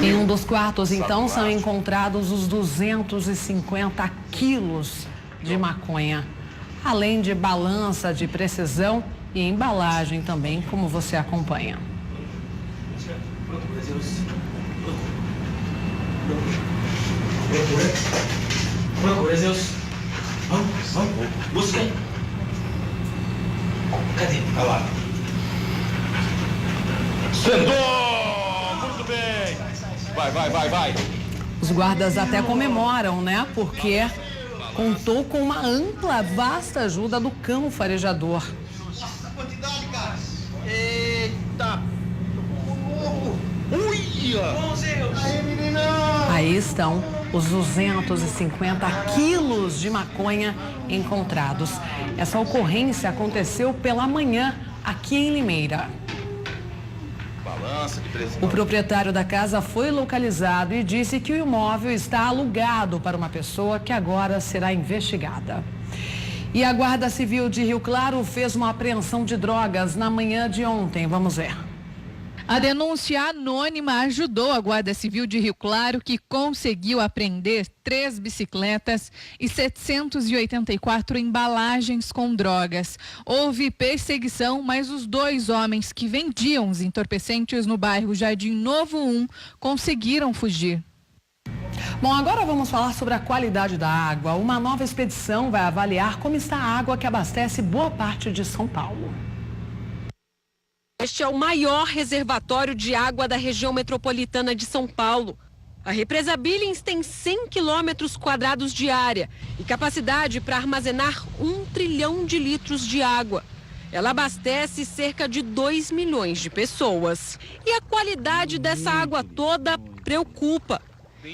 S1: Em um dos quartos, então, são encontrados os 250 quilos de maconha, além de balança de precisão e embalagem também, como você acompanha.
S20: Procura, Zeus. Vamos. Busca. Cadê? Olha lá.
S7: Sentou! Muito bem! Vai.
S1: Os guardas até comemoram, né? Porque contou com uma ampla, vasta ajuda do cão farejador.
S20: Eita!
S1: Aí estão os 250 quilos de maconha encontrados. Essa ocorrência aconteceu pela manhã aqui em Limeira. O proprietário da casa foi localizado e disse que o imóvel está alugado para uma pessoa que agora será investigada. E a Guarda Civil de Rio Claro fez uma apreensão de drogas na manhã de ontem. Vamos ver.
S21: A denúncia anônima ajudou a Guarda Civil de Rio Claro, que conseguiu apreender 3 bicicletas e 784 embalagens com drogas. Houve perseguição, mas os 2 homens que vendiam os entorpecentes no bairro Jardim Novo 1 conseguiram fugir.
S1: Bom, agora vamos falar sobre a qualidade da água. Uma nova expedição vai avaliar como está a água que abastece boa parte de São Paulo.
S5: Este é o maior reservatório de água da região metropolitana de São Paulo. A represa Billings tem 100 quilômetros quadrados de área e capacidade para armazenar 1 trilhão de litros de água. Ela abastece cerca de 2 milhões de pessoas. E a qualidade dessa água toda preocupa.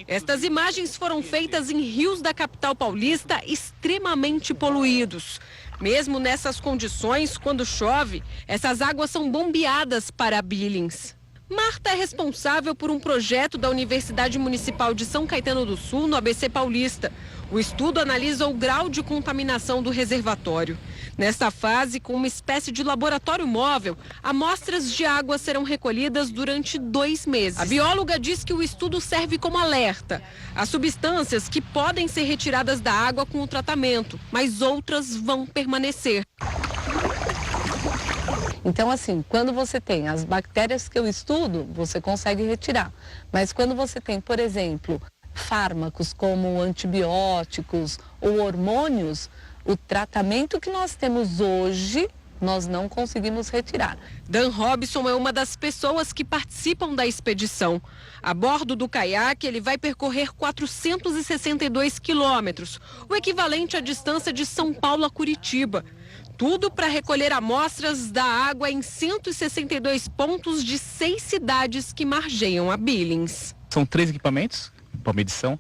S5: Estas imagens foram feitas em rios da capital paulista extremamente poluídos. Mesmo nessas condições, quando chove, essas águas são bombeadas para Billings. Marta é responsável por um projeto da Universidade Municipal de São Caetano do Sul, no ABC Paulista. O estudo analisa o grau de contaminação do reservatório. Nesta fase, com uma espécie de laboratório móvel, amostras de água serão recolhidas durante 2 meses. A bióloga diz que o estudo serve como alerta. Há substâncias que podem ser retiradas da água com o tratamento, mas outras vão permanecer.
S22: Então, assim, quando você tem as bactérias que eu estudo, você consegue retirar. Mas quando você tem, por exemplo, fármacos como antibióticos ou hormônios, o tratamento que nós temos hoje nós não conseguimos retirar.
S5: Dan Robson é uma das pessoas que participam da expedição. A bordo do caiaque, ele vai percorrer 462 quilômetros, o equivalente à distância de São Paulo a Curitiba. Tudo para recolher amostras da água em 162 pontos de 6 cidades que margeiam a Billings.
S2: São 3 equipamentos para medição.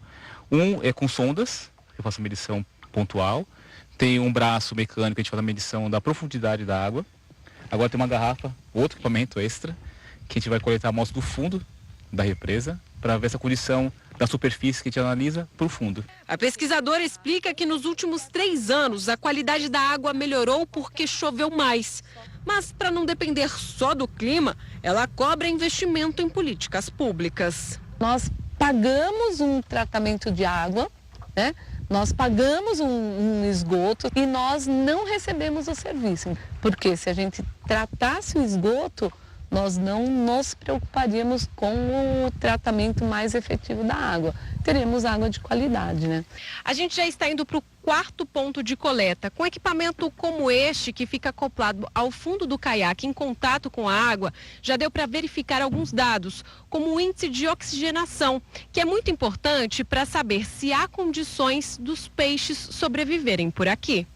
S2: Um é com sondas, eu faço medição pontual. Tem um braço mecânico, a gente faz a medição da profundidade da água. Agora tem uma garrafa, outro equipamento extra, que a gente vai coletar a amostra do fundo da represa para ver essa condição da superfície que a gente analisa para o fundo.
S5: A pesquisadora explica que nos últimos 3 anos a qualidade da água melhorou porque choveu mais. Mas para não depender só do clima, ela cobra investimento em políticas públicas.
S22: Nós pagamos um tratamento de água, né? Nós pagamos um esgoto e nós não recebemos o serviço. Porque se a gente tratasse o esgoto, nós não nos preocuparíamos com o tratamento mais efetivo da água. Teremos água de qualidade, né?
S5: A gente já está indo para o 4º ponto de coleta. Com equipamento como este, que fica acoplado ao fundo do caiaque em contato com a água, já deu para verificar alguns dados, como o índice de oxigenação, que é muito importante para saber se há condições dos peixes sobreviverem por aqui.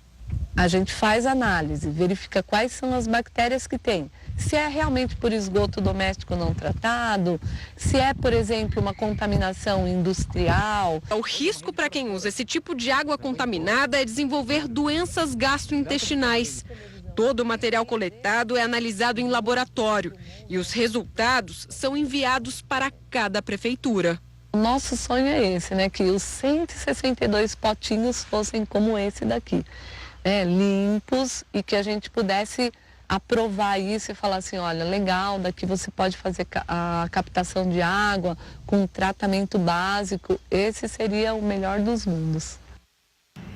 S22: A gente faz análise, verifica quais são as bactérias que tem. Se é realmente por esgoto doméstico não tratado, se é, por exemplo, uma contaminação industrial.
S5: O risco para quem usa esse tipo de água contaminada é desenvolver doenças gastrointestinais. Todo o material coletado é analisado em laboratório e os resultados são enviados para cada prefeitura.
S22: O nosso sonho é esse, né? Que os 162 potinhos fossem como esse daqui, limpos, e que a gente pudesse aprovar isso e falar assim, olha, legal, daqui você pode fazer a captação de água com tratamento básico. Esse seria o melhor dos mundos.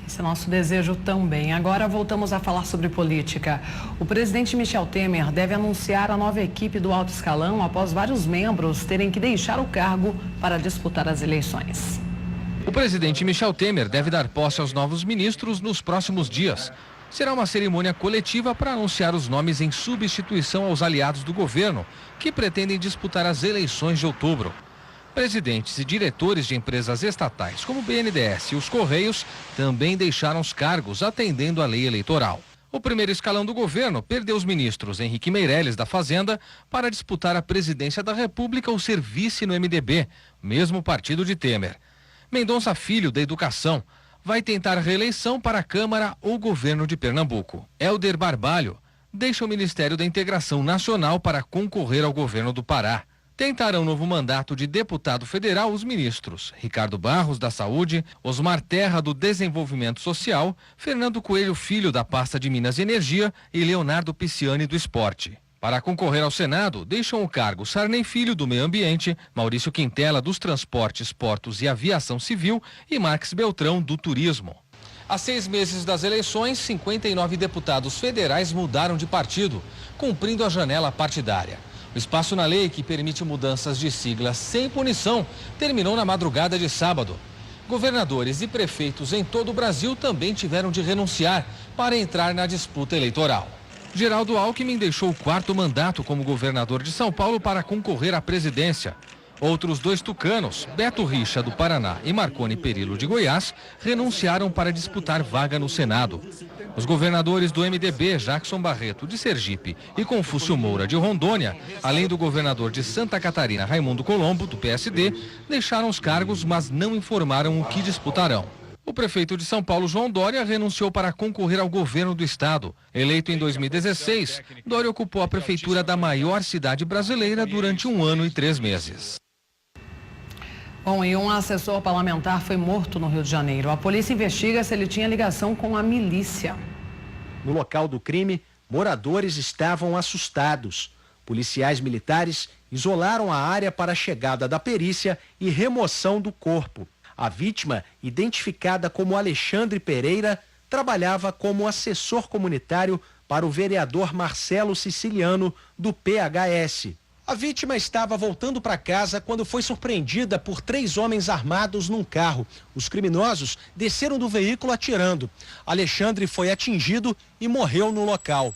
S1: Esse é nosso desejo também. Agora voltamos a falar sobre política. O presidente Michel Temer deve anunciar a nova equipe do alto escalão após vários membros terem que deixar o cargo para disputar as eleições.
S3: O presidente Michel Temer deve dar posse aos novos ministros nos próximos dias. Será uma cerimônia coletiva para anunciar os nomes em substituição aos aliados do governo, que pretendem disputar as eleições de outubro. Presidentes e diretores de empresas estatais, como o BNDES e os Correios, também deixaram os cargos atendendo à lei eleitoral. O primeiro escalão do governo perdeu os ministros Henrique Meirelles, da Fazenda, para disputar a presidência da República ou ser vice no MDB, mesmo partido de Temer. Mendonça Filho, da Educação, vai tentar reeleição para a Câmara ou governo de Pernambuco. Helder Barbalho deixa o Ministério da Integração Nacional para concorrer ao governo do Pará. Tentarão novo mandato de deputado federal os ministros Ricardo Barros, da Saúde, Osmar Terra, do Desenvolvimento Social, Fernando Coelho Filho, da pasta de Minas e Energia, e Leonardo Pisciani, do Esporte. Para concorrer ao Senado, deixam o cargo Sarney Filho, do Meio Ambiente, Maurício Quintela, dos Transportes, Portos e Aviação Civil e Marques Beltrão, do Turismo. Há 6 meses das eleições, 59 deputados federais mudaram de partido, cumprindo a janela partidária. O espaço na lei que permite mudanças de sigla sem punição terminou na madrugada de sábado. Governadores e prefeitos em todo o Brasil também tiveram de renunciar para entrar na disputa eleitoral. Geraldo Alckmin deixou o 4º mandato como governador de São Paulo para concorrer à presidência. Outros 2 tucanos, Beto Richa, do Paraná, e Marconi Perillo, de Goiás, renunciaram para disputar vaga no Senado. Os governadores do MDB, Jackson Barreto, de Sergipe, e Confúcio Moura, de Rondônia, além do governador de Santa Catarina, Raimundo Colombo, do PSD, deixaram os cargos, mas não informaram o que disputarão. O prefeito de São Paulo, João Dória, renunciou para concorrer ao governo do estado. Eleito em 2016, Dória ocupou a prefeitura da maior cidade brasileira durante 1 ano e 3 meses.
S1: Bom, e um assessor parlamentar foi morto no Rio de Janeiro. A polícia investiga se ele tinha ligação com a milícia.
S23: No local do crime, moradores estavam assustados. Policiais militares isolaram a área para a chegada da perícia e remoção do corpo. A vítima, identificada como Alexandre Pereira, trabalhava como assessor comunitário para o vereador Marcelo Siciliano, do PHS. A vítima estava voltando para casa quando foi surpreendida por 3 homens armados num carro. Os criminosos desceram do veículo atirando. Alexandre foi atingido e morreu no local.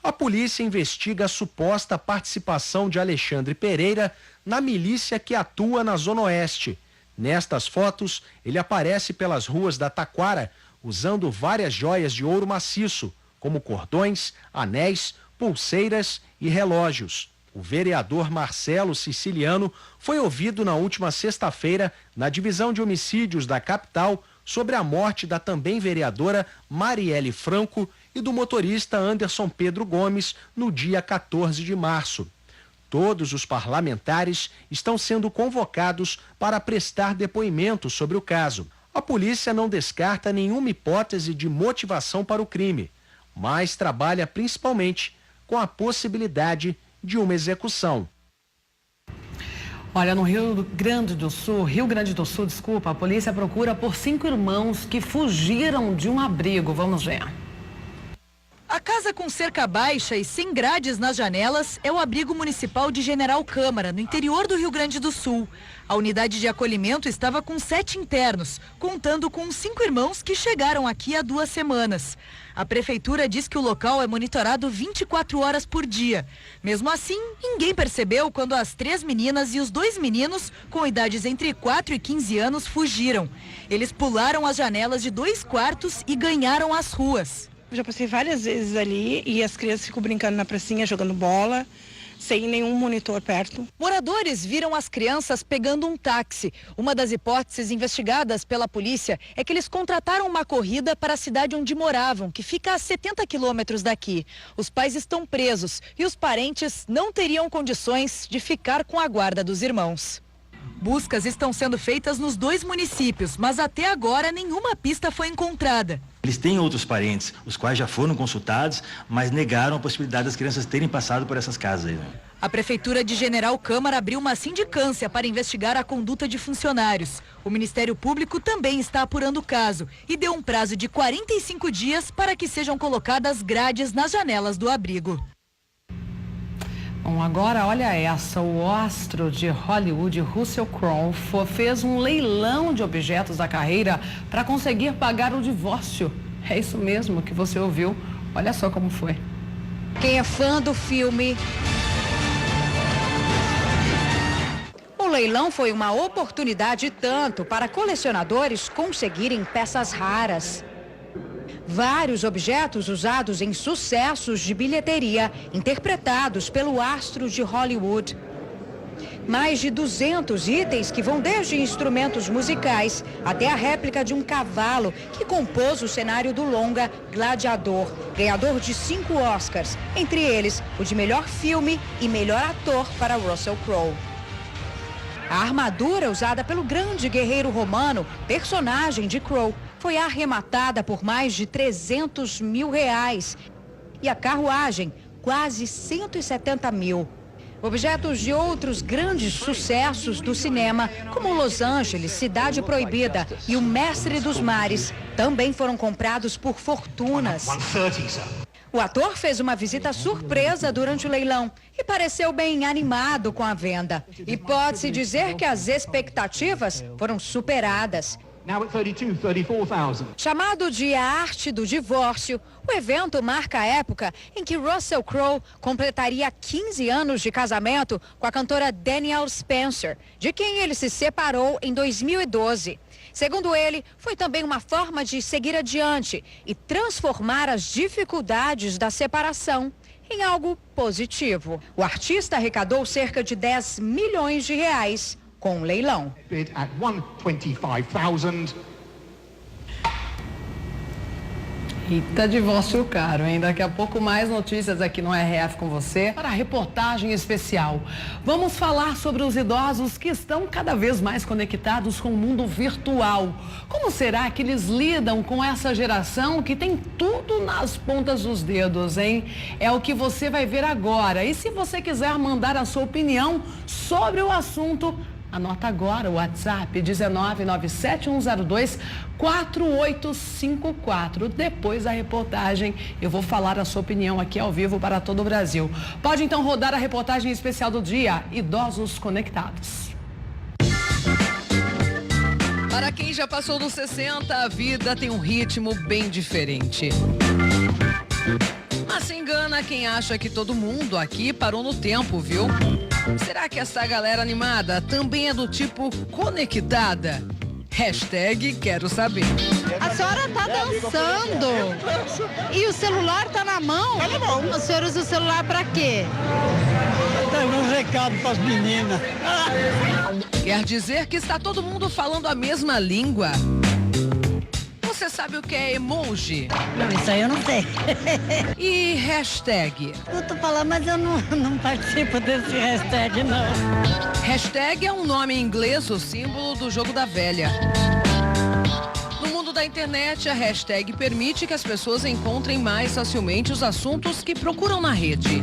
S23: A polícia investiga a suposta participação de Alexandre Pereira na milícia que atua na Zona Oeste. Nestas fotos, ele aparece pelas ruas da Taquara usando várias joias de ouro maciço, como cordões, anéis, pulseiras e relógios. O vereador Marcelo Siciliano foi ouvido na última sexta-feira na divisão de homicídios da capital sobre a morte da também vereadora Marielle Franco e do motorista Anderson Pedro Gomes no dia 14 de março. Todos os parlamentares estão sendo convocados para prestar depoimento sobre o caso. A polícia não descarta nenhuma hipótese de motivação para o crime, mas trabalha principalmente com a possibilidade de uma execução.
S1: Olha, no Rio Grande do Sul, a polícia procura por 5 irmãos que fugiram de um abrigo. Vamos ver.
S4: A casa com cerca baixa e sem grades nas janelas é o abrigo municipal de General Câmara, no interior do Rio Grande do Sul. A unidade de acolhimento estava com 7 internos, contando com 5 irmãos que chegaram aqui há 2 semanas. A prefeitura diz que o local é monitorado 24 horas por dia. Mesmo assim, ninguém percebeu quando as 3 meninas e os 2 meninos, com idades entre 4 e 15 anos, fugiram. Eles pularam as janelas de 2 quartos e ganharam as ruas.
S6: Já passei várias vezes ali e as crianças ficam brincando na pracinha, jogando bola, sem nenhum monitor perto.
S4: Moradores viram as crianças pegando um táxi. Uma das hipóteses investigadas pela polícia é que eles contrataram uma corrida para a cidade onde moravam, que fica a 70 quilômetros daqui. Os pais estão presos e os parentes não teriam condições de ficar com a guarda dos irmãos. Buscas estão sendo feitas nos 2 municípios, mas até agora nenhuma pista foi encontrada.
S8: Eles têm outros parentes, os quais já foram consultados, mas negaram a possibilidade das crianças terem passado por essas casas aí, né?
S4: A Prefeitura de General Câmara abriu uma sindicância para investigar a conduta de funcionários. O Ministério Público também está apurando o caso e deu um prazo de 45 dias para que sejam colocadas grades nas janelas do abrigo.
S1: Bom, agora olha essa, o astro de Hollywood, Russell Crowe, fez um leilão de objetos da carreira para conseguir pagar o divórcio. É isso mesmo que você ouviu, olha só como foi.
S24: Quem é fã do filme... O leilão foi uma oportunidade tanto para colecionadores conseguirem peças raras. Vários objetos usados em sucessos de bilheteria, interpretados pelo astro de Hollywood. Mais de 200 itens que vão desde instrumentos musicais até a réplica de um cavalo que compôs o cenário do longa Gladiador, ganhador de 5 Oscars, entre eles o de melhor filme e melhor ator para Russell Crowe. A armadura usada pelo grande guerreiro romano, personagem de Crowe, foi arrematada por mais de R$300 mil. E a carruagem, quase 170 mil. Objetos de outros grandes sucessos do cinema, como Los Angeles, Cidade Proibida e O Mestre dos Mares, também foram comprados por fortunas. O ator fez uma visita surpresa durante o leilão e pareceu bem animado com a venda. E pode-se dizer que as expectativas foram superadas. Chamado de A Arte do Divórcio, o evento marca a época em que Russell Crowe completaria 15 anos de casamento com a cantora Danielle Spencer, de quem ele se separou em 2012. Segundo ele, foi também uma forma de seguir adiante e transformar as dificuldades da separação em algo positivo. O artista arrecadou cerca de R$10 milhões com o leilão.
S1: Eita, divórcio caro, hein? Daqui a pouco mais notícias aqui no RF com você para a reportagem especial. Vamos falar sobre os idosos que estão cada vez mais conectados com o mundo virtual. Como será que eles lidam com essa geração que tem tudo nas pontas dos dedos, hein? É o que você vai ver agora. E se você quiser mandar a sua opinião sobre o assunto, anota agora o WhatsApp 19971024854. Depois da reportagem, eu vou falar a sua opinião aqui ao vivo para todo o Brasil. Pode então rodar a reportagem especial do dia, Idosos Conectados.
S21: Para quem já passou dos 60, a vida tem um ritmo bem diferente. Mas
S1: se engana quem acha que todo mundo aqui parou no tempo, viu? Será que essa galera animada também é do tipo conectada? Hashtag quero saber.
S9: A senhora tá dançando e o celular tá na mão? Tá na mão. A senhora usa o celular pra quê?
S10: Dando um recado pras meninas.
S1: Quer dizer que está todo mundo falando a mesma língua? Você sabe o que é emoji?
S9: Não, isso aí eu não sei.
S1: E hashtag?
S9: Eu tô falando, mas eu não participo desse hashtag, não.
S1: Hashtag é um nome em inglês, o símbolo do jogo da velha. No mundo da internet, a hashtag permite que as pessoas encontrem mais facilmente os assuntos que procuram na rede.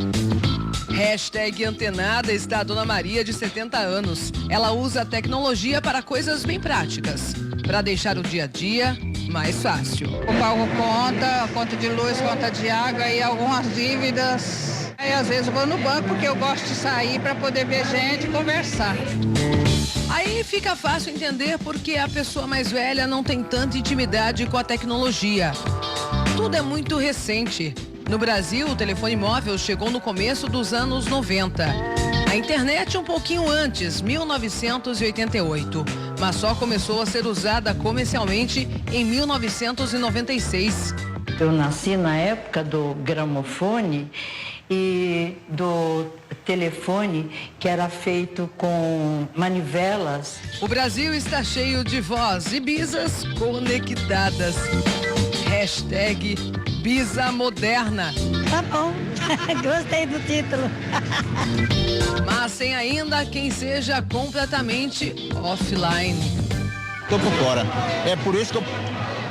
S1: Hashtag antenada está a Dona Maria, de 70 anos. Ela usa a tecnologia para coisas bem práticas, para deixar o dia a dia mais fácil.
S9: Eu pago conta de luz, conta de água e algumas dívidas. Aí às vezes eu vou no banco porque eu gosto de sair para poder ver gente e conversar.
S1: Aí fica fácil entender porque a pessoa mais velha não tem tanta intimidade com a tecnologia. Tudo é muito recente. No Brasil, o telefone móvel chegou no começo dos anos 90. A internet um pouquinho antes, 1988. Mas só começou a ser usada comercialmente em 1996.
S13: Eu nasci na época do gramofone e do telefone que era feito com manivelas.
S1: O Brasil está cheio de vós e bisas conectadas. Hashtag Bisa Moderna.
S9: Tá bom, gostei do título.
S1: Mas sem ainda quem seja completamente offline.
S11: Tô por fora. É por isso que eu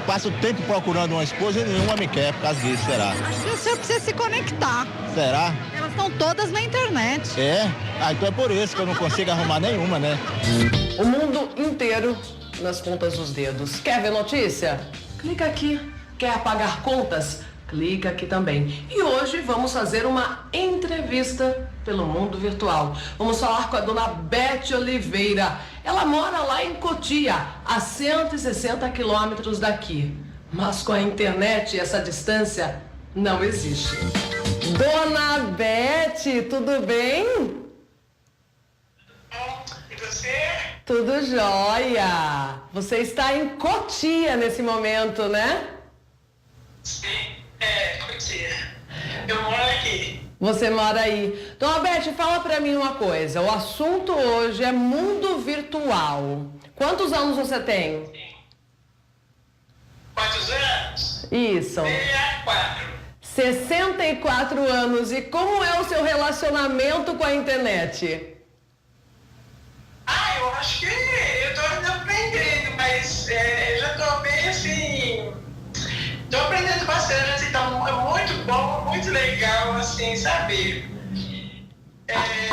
S11: passo tempo procurando uma esposa e nenhuma me quer por causa disso, será?
S9: Acho que o senhor precisa se conectar.
S11: Será?
S9: Elas estão todas na internet.
S11: É? Ah, então é por isso que eu não consigo arrumar nenhuma, né?
S1: O mundo inteiro nas pontas dos dedos. Quer ver notícia? Clica aqui. Quer apagar contas? Clica aqui também. E hoje vamos fazer uma entrevista pelo mundo virtual. Vamos falar com a dona Beth Oliveira. Ela mora lá em Cotia, a 160 quilômetros daqui. Mas com a internet essa distância não existe. Dona Beth, tudo bem?
S14: E você?
S1: Tudo jóia. Você está em Cotia nesse momento, né?
S14: Sim, Cotia. Eu moro aqui.
S1: Você mora aí. Dona Beth, fala pra mim uma coisa. O assunto hoje é mundo virtual. Quantos anos você tem?
S14: Quantos anos?
S1: Isso.
S14: 64.
S1: 64 anos. E como é o seu relacionamento com a internet?
S14: Eu acho que eu tô ainda aprendendo, mas eu já tô bem assim... Tô aprendendo bastante, então é muito bom, muito legal, assim, sabe?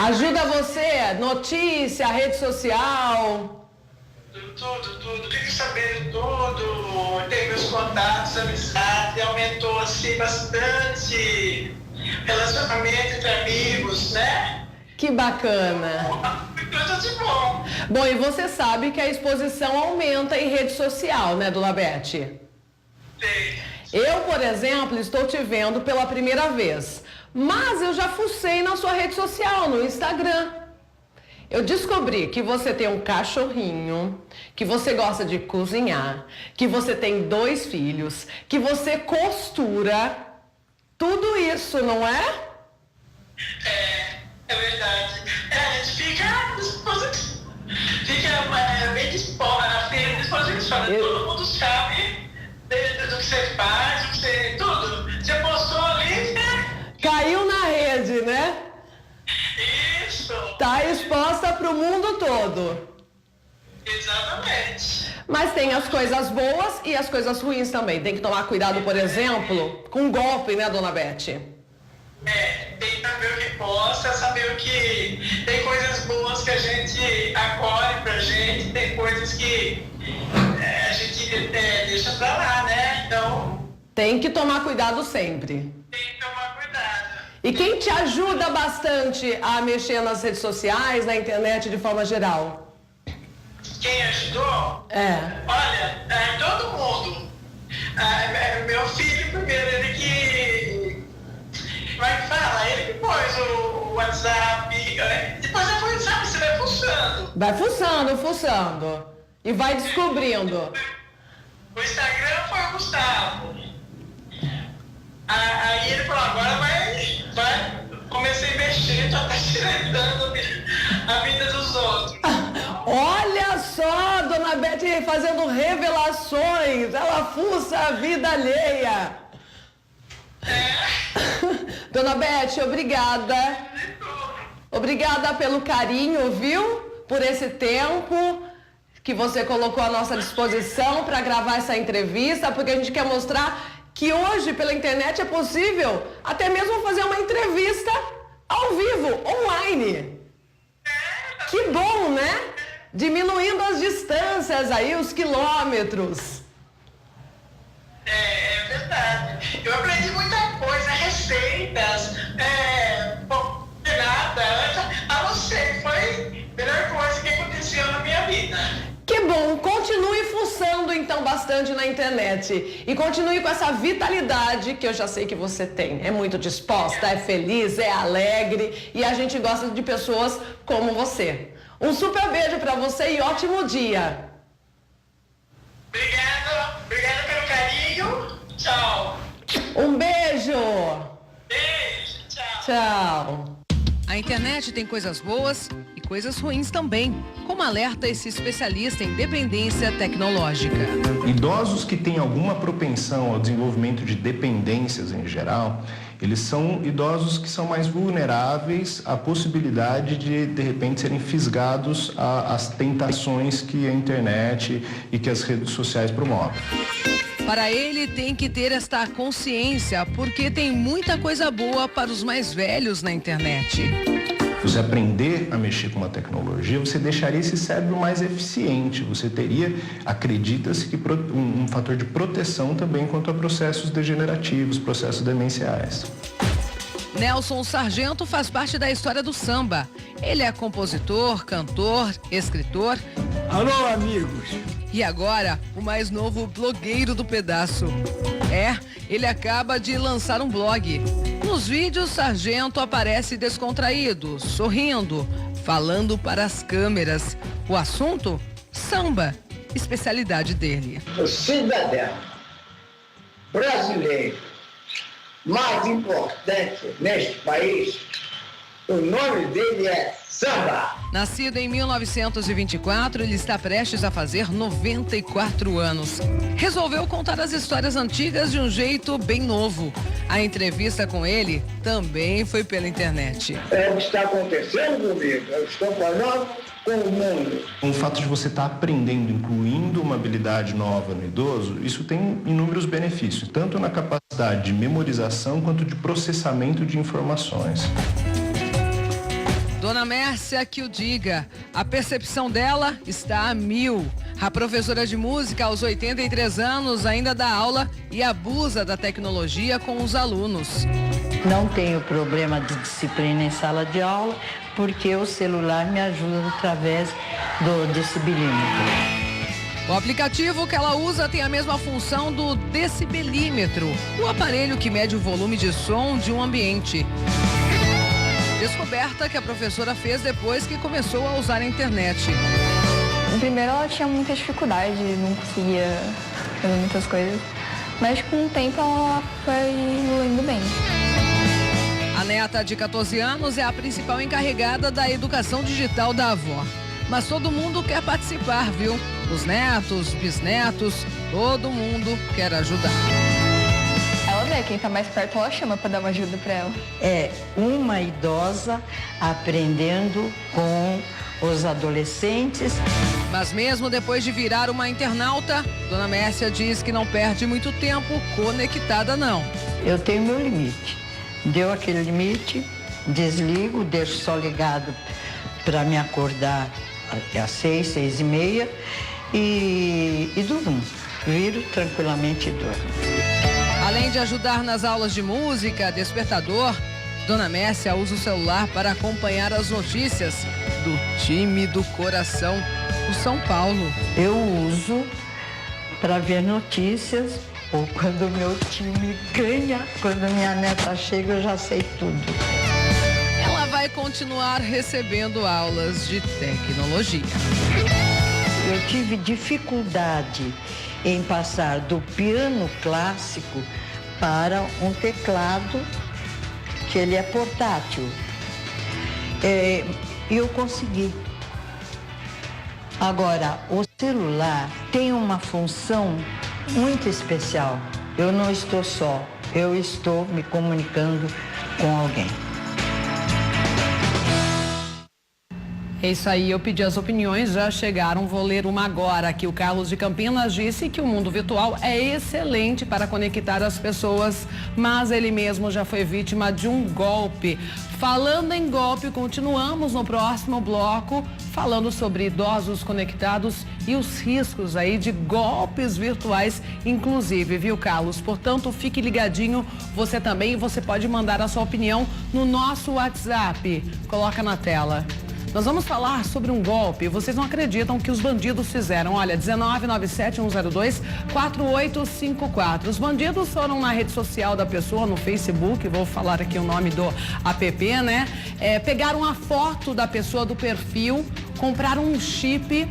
S1: Ajuda você? Notícia, rede social?
S14: Tudo. Fico sabendo tudo. Tem meus contatos, amizade, aumentou, assim, bastante relacionamento entre amigos, né?
S1: Que bacana.
S14: Tudo de bom.
S1: Bom, e você sabe que a exposição aumenta em rede social, né, dona Beth?
S14: Sim.
S1: Eu, por exemplo, estou te vendo pela primeira vez, mas eu já fucei na sua rede social, no Instagram. Eu descobri que você tem um cachorrinho, que você gosta de cozinhar, que você tem 2 filhos, que você costura, tudo isso, não é?
S14: É verdade. A gente fica bem disposta, todo mundo sabe do que você faz, do que você, tudo. Você postou ali, né?
S1: Caiu na rede, né?
S14: Isso.
S1: Tá exposta pro mundo todo.
S14: Exatamente.
S1: Mas tem as coisas boas e as coisas ruins também. Tem que tomar cuidado, por exemplo, com golpe, né, dona Beth?
S14: Tem que saber o que posta, saber o que... Tem coisas boas que a gente acolhe pra gente, tem coisas que a gente deixa pra lá, né? Então...
S1: Tem que tomar cuidado sempre.
S14: Tem que tomar cuidado.
S1: E quem te ajuda bastante a mexer nas redes sociais, na internet de forma geral?
S14: Quem ajudou? Olha, todo mundo. Meu filho, primeiro, ele que
S1: Vai fuçando. E vai descobrindo.
S14: O Instagram foi o Gustavo. Aí ele falou, agora vai. Comecei a mexer, já tá tirando a vida dos outros.
S1: Olha só, dona Beth fazendo revelações. Ela fuça a vida alheia. Dona Beth, obrigada. Obrigada pelo carinho, viu? Por esse tempo que você colocou à nossa disposição para gravar essa entrevista, porque a gente quer mostrar que hoje, pela internet, é possível até mesmo fazer uma entrevista ao vivo, online. Que bom, né? Diminuindo as distâncias aí, os quilômetros.
S14: É verdade. Eu aprendi muita coisa, receitas, nada, a não ser, foi a melhor coisa que aconteceu na minha vida.
S1: Que bom, continue fuçando então bastante na internet e continue com essa vitalidade que eu já sei que você tem. É muito disposta, é feliz, é alegre e a gente gosta de pessoas como você. Um super beijo pra você e ótimo dia.
S14: Obrigado pelo carinho. Tchau.
S1: Um beijo.
S14: Beijo, tchau.
S1: Tchau.
S4: A internet tem coisas boas e coisas ruins também, como alerta esse especialista em dependência tecnológica.
S12: Idosos que têm alguma propensão ao desenvolvimento de dependências em geral, eles são idosos que são mais vulneráveis à possibilidade de repente, serem fisgados às tentações que a internet e que as redes sociais promovem.
S4: Para ele, tem que ter esta consciência, porque tem muita coisa boa para os mais velhos na internet.
S12: Você aprender a mexer com uma tecnologia, você deixaria esse cérebro mais eficiente. Você teria, acredita-se, que um fator de proteção também contra processos degenerativos, processos demenciais.
S4: Nelson Sargento faz parte da história do samba. Ele é compositor, cantor, escritor.
S10: Alô, amigos!
S4: E agora, o mais novo blogueiro do pedaço. Ele acaba de lançar um blog. Nos vídeos, Sargento aparece descontraído, sorrindo, falando para as câmeras. O assunto? Samba, especialidade dele.
S15: O cidadão brasileiro mais importante neste país, o nome dele é samba.
S4: Nascido em 1924, ele está prestes a fazer 94 anos. Resolveu contar as histórias antigas de um jeito bem novo. A entrevista com ele também foi pela internet.
S15: É o que está acontecendo comigo. Eu estou falando com o mundo.
S12: O fato de você estar aprendendo, incluindo uma habilidade nova no idoso, isso tem inúmeros benefícios, tanto na capacidade de memorização quanto de processamento de informações.
S4: Dona Mércia que o diga, a percepção dela está a 1000. A professora de música aos 83 anos ainda dá aula e abusa da tecnologia com os alunos.
S13: Não tenho problema de disciplina em sala de aula, porque o celular me ajuda através do decibelímetro.
S4: O aplicativo que ela usa tem a mesma função do decibelímetro, o aparelho que mede o volume de som de um ambiente. Descoberta que a professora fez depois que começou a usar a internet.
S16: Primeiro ela tinha muita dificuldade, não conseguia fazer muitas coisas, mas com o tempo ela foi evoluindo bem.
S4: A neta de 14 anos é a principal encarregada da educação digital da avó. Mas todo mundo quer participar, viu? Os netos, bisnetos, todo mundo quer ajudar.
S16: Ela vê, quem tá mais perto ela chama para dar uma ajuda para ela.
S13: É uma idosa aprendendo com os adolescentes.
S4: Mas mesmo depois de virar uma internauta, Dona Mércia diz que não perde muito tempo conectada, não.
S13: Eu tenho meu limite. Deu aquele limite, desligo, deixo só ligado para me acordar às 6, 6h30 e durmo. Viro tranquilamente e durmo.
S4: Além de ajudar nas aulas de música, despertador, Dona Mércia usa o celular para acompanhar as notícias do time do coração, o São Paulo.
S13: Eu uso para ver notícias ou quando o meu time ganha, quando minha neta chega eu já sei tudo.
S4: Ela vai
S21: continuar recebendo aulas de tecnologia.
S13: Eu tive dificuldade em passar do piano clássico para um teclado que ele é portátil. E eu consegui. Agora, o celular tem uma função muito especial. Eu não estou só, eu estou me comunicando com alguém.
S1: É isso aí, eu pedi as opiniões, já chegaram, vou ler uma agora aqui. O Carlos de Campinas disse que o mundo virtual é excelente para conectar as pessoas, mas ele mesmo já foi vítima de um golpe. Falando em golpe, continuamos no próximo bloco, falando sobre idosos conectados e os riscos aí de golpes virtuais, inclusive, viu, Carlos? Portanto, fique ligadinho, você também, você pode mandar a sua opinião no nosso WhatsApp. Coloca na tela. Nós vamos falar sobre um golpe. Vocês não acreditam que os bandidos fizeram. Olha, 1997-102-4854. Os bandidos foram na rede social da pessoa, no Facebook, vou falar aqui o nome do app, né? Pegaram a foto da pessoa do perfil, compraram um chip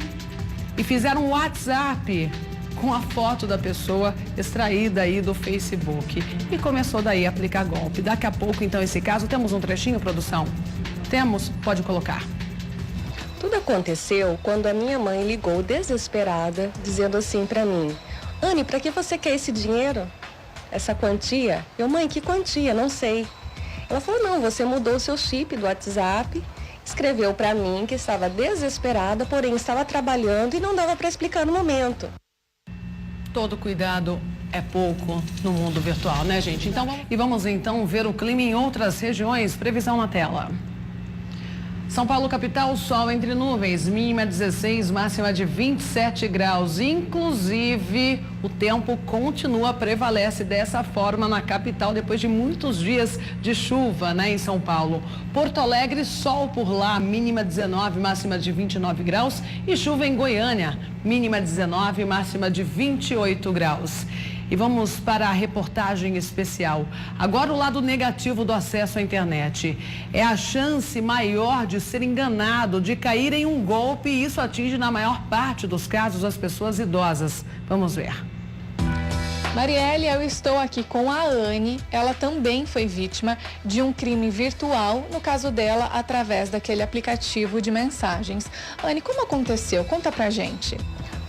S1: e fizeram um WhatsApp com a foto da pessoa extraída aí do Facebook. E começou daí a aplicar golpe. Daqui a pouco, então, esse caso, temos um trechinho, produção? Temos? Pode colocar.
S7: Tudo aconteceu quando a minha mãe ligou desesperada, dizendo assim pra mim: Anne, pra que você quer esse dinheiro? Essa quantia? Eu, mãe, que quantia? Não sei. Ela falou: não, você mudou o seu chip do WhatsApp, escreveu pra mim que estava desesperada, porém estava trabalhando e não dava pra explicar no momento.
S1: Todo cuidado é pouco no mundo virtual, né, gente? Então, vamos então ver o clima em outras regiões. Previsão na tela. São Paulo, capital, sol entre nuvens, mínima 16, máxima de 27 graus. Inclusive, o tempo prevalece dessa forma na capital depois de muitos dias de chuva, né, em São Paulo. Porto Alegre, sol por lá, mínima 19, máxima de 29 graus. E chuva em Goiânia, mínima 19, máxima de 28 graus. E vamos para a reportagem especial. Agora o lado negativo do acesso à internet. É a chance maior de ser enganado, de cair em um golpe, e isso atinge na maior parte dos casos as pessoas idosas. Vamos ver.
S21: Marielle, eu estou aqui com a Anne. Ela também foi vítima de um crime virtual, no caso dela, através daquele aplicativo de mensagens. Anne, como aconteceu? Conta pra gente.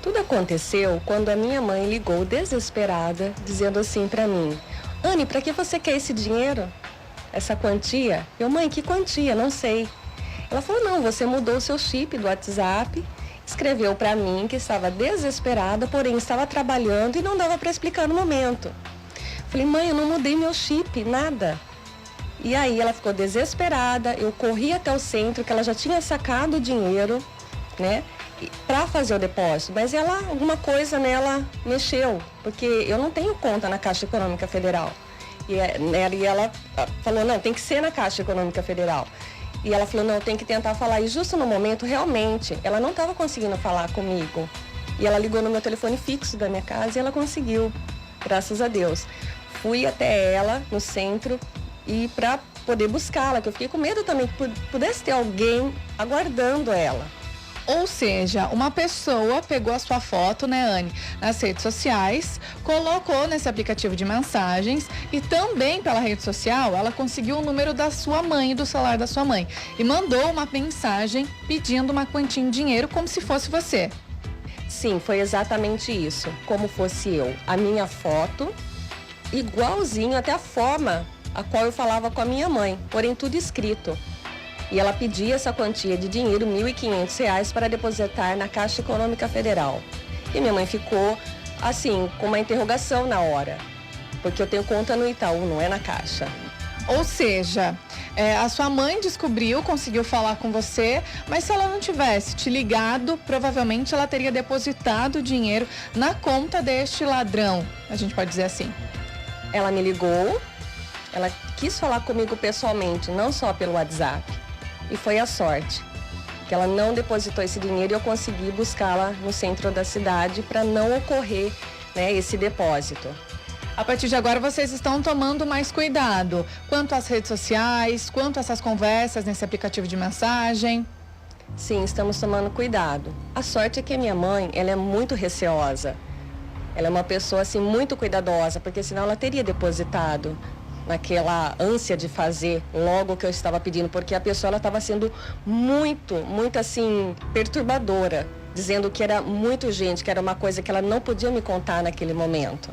S7: Tudo aconteceu quando a minha mãe ligou desesperada, dizendo assim pra mim: Anne, pra que você quer esse dinheiro? Essa quantia? Eu, mãe, que quantia? Não sei. Ela falou: não, você mudou o seu chip do WhatsApp, escreveu pra mim que estava desesperada, porém estava trabalhando e não dava pra explicar no momento. Falei: mãe, eu não mudei meu chip, nada. E aí ela ficou desesperada, eu corri até o centro, que ela já tinha sacado o dinheiro, né, para fazer o depósito, mas alguma coisa nela mexeu, porque eu não tenho conta na Caixa Econômica Federal. E ela falou: não, tem que ser na Caixa Econômica Federal. E ela falou: não, tem que tentar falar. E justo no momento, realmente, ela não estava conseguindo falar comigo. E ela ligou no meu telefone fixo da minha casa e ela conseguiu, graças a Deus. Fui até ela no centro e para poder buscá-la, que eu fiquei com medo também que pudesse ter alguém aguardando ela.
S21: Ou seja, uma pessoa pegou a sua foto, né, Anne, nas redes sociais, colocou nesse aplicativo de mensagens e também pela rede social ela conseguiu o número da sua mãe, do celular da sua mãe, e mandou uma mensagem pedindo uma quantia em dinheiro como se fosse você.
S7: Sim, foi exatamente isso, como fosse eu. A minha foto, igualzinho, até a forma a qual eu falava com a minha mãe, porém tudo escrito. E ela pedia essa quantia de dinheiro, R$ 1.500, para depositar na Caixa Econômica Federal. E minha mãe ficou, assim, com uma interrogação na hora, porque eu tenho conta no Itaú, não é na Caixa.
S21: Ou seja, a sua mãe descobriu, conseguiu falar com você, mas se ela não tivesse te ligado, provavelmente ela teria depositado o dinheiro na conta deste ladrão, a gente pode dizer assim.
S7: Ela me ligou, ela quis falar comigo pessoalmente, não só pelo WhatsApp. E foi a sorte, que ela não depositou esse dinheiro e eu consegui buscá-la no centro da cidade para não ocorrer, né, esse depósito.
S21: A partir de agora vocês estão tomando mais cuidado, quanto às redes sociais, quanto a essas conversas nesse aplicativo de mensagem?
S7: Sim, estamos tomando cuidado. A sorte é que a minha mãe, ela é muito receosa. Ela é uma pessoa, assim, muito cuidadosa, porque senão ela teria depositado naquela ânsia de fazer logo o que eu estava pedindo, porque a pessoa, ela estava sendo muito, assim, perturbadora, dizendo que era muito urgente, que era uma coisa que ela não podia me contar naquele momento,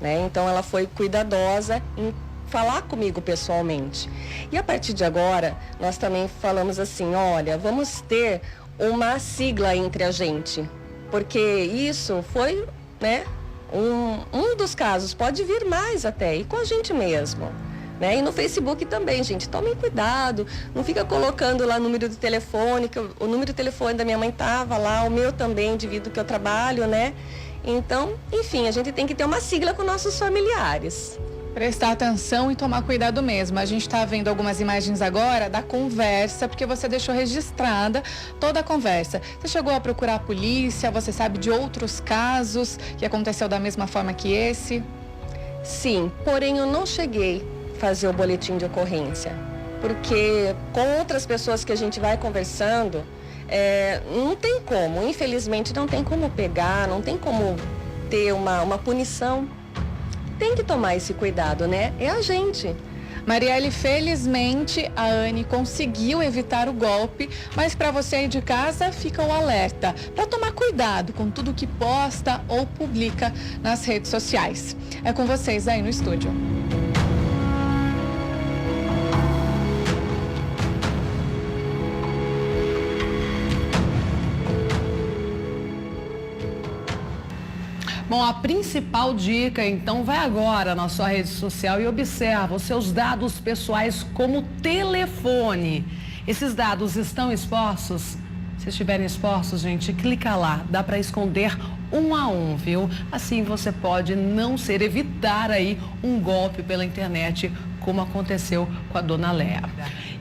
S7: né? Então, ela foi cuidadosa em falar comigo pessoalmente. E a partir de agora, nós também falamos assim, olha, vamos ter uma sigla entre a gente, porque isso foi, né, um dos casos, pode vir mais até, e com a gente mesmo, né? E no Facebook também, gente, tomem cuidado, não fica colocando lá o número do telefone, que o número do telefone da minha mãe estava lá, o meu também, devido que eu trabalho, né? Então, enfim, a gente tem que ter uma sigla com nossos familiares.
S21: Prestar atenção e tomar cuidado mesmo. A gente está vendo algumas imagens agora da conversa, porque você deixou registrada toda a conversa. Você chegou a procurar a polícia? Você sabe de outros casos que aconteceu da mesma forma que esse?
S7: Sim, porém eu não cheguei a fazer o boletim de ocorrência, porque com outras pessoas que a gente vai conversando, não tem como, infelizmente não tem como pegar, não tem como ter uma punição. Tem que tomar esse cuidado, né? É a gente.
S21: Marielle, felizmente a Anne conseguiu evitar o golpe, mas para você aí de casa fica o alerta para tomar cuidado com tudo que posta ou publica nas redes sociais. É com vocês aí no estúdio.
S1: Bom, a principal dica, então, vai agora na sua rede social e observa os seus dados pessoais como telefone. Esses dados estão expostos? Se estiverem expostos, gente, clica lá, dá para esconder um a um, viu? Assim você pode evitar aí um golpe pela internet, como aconteceu com a dona Léa.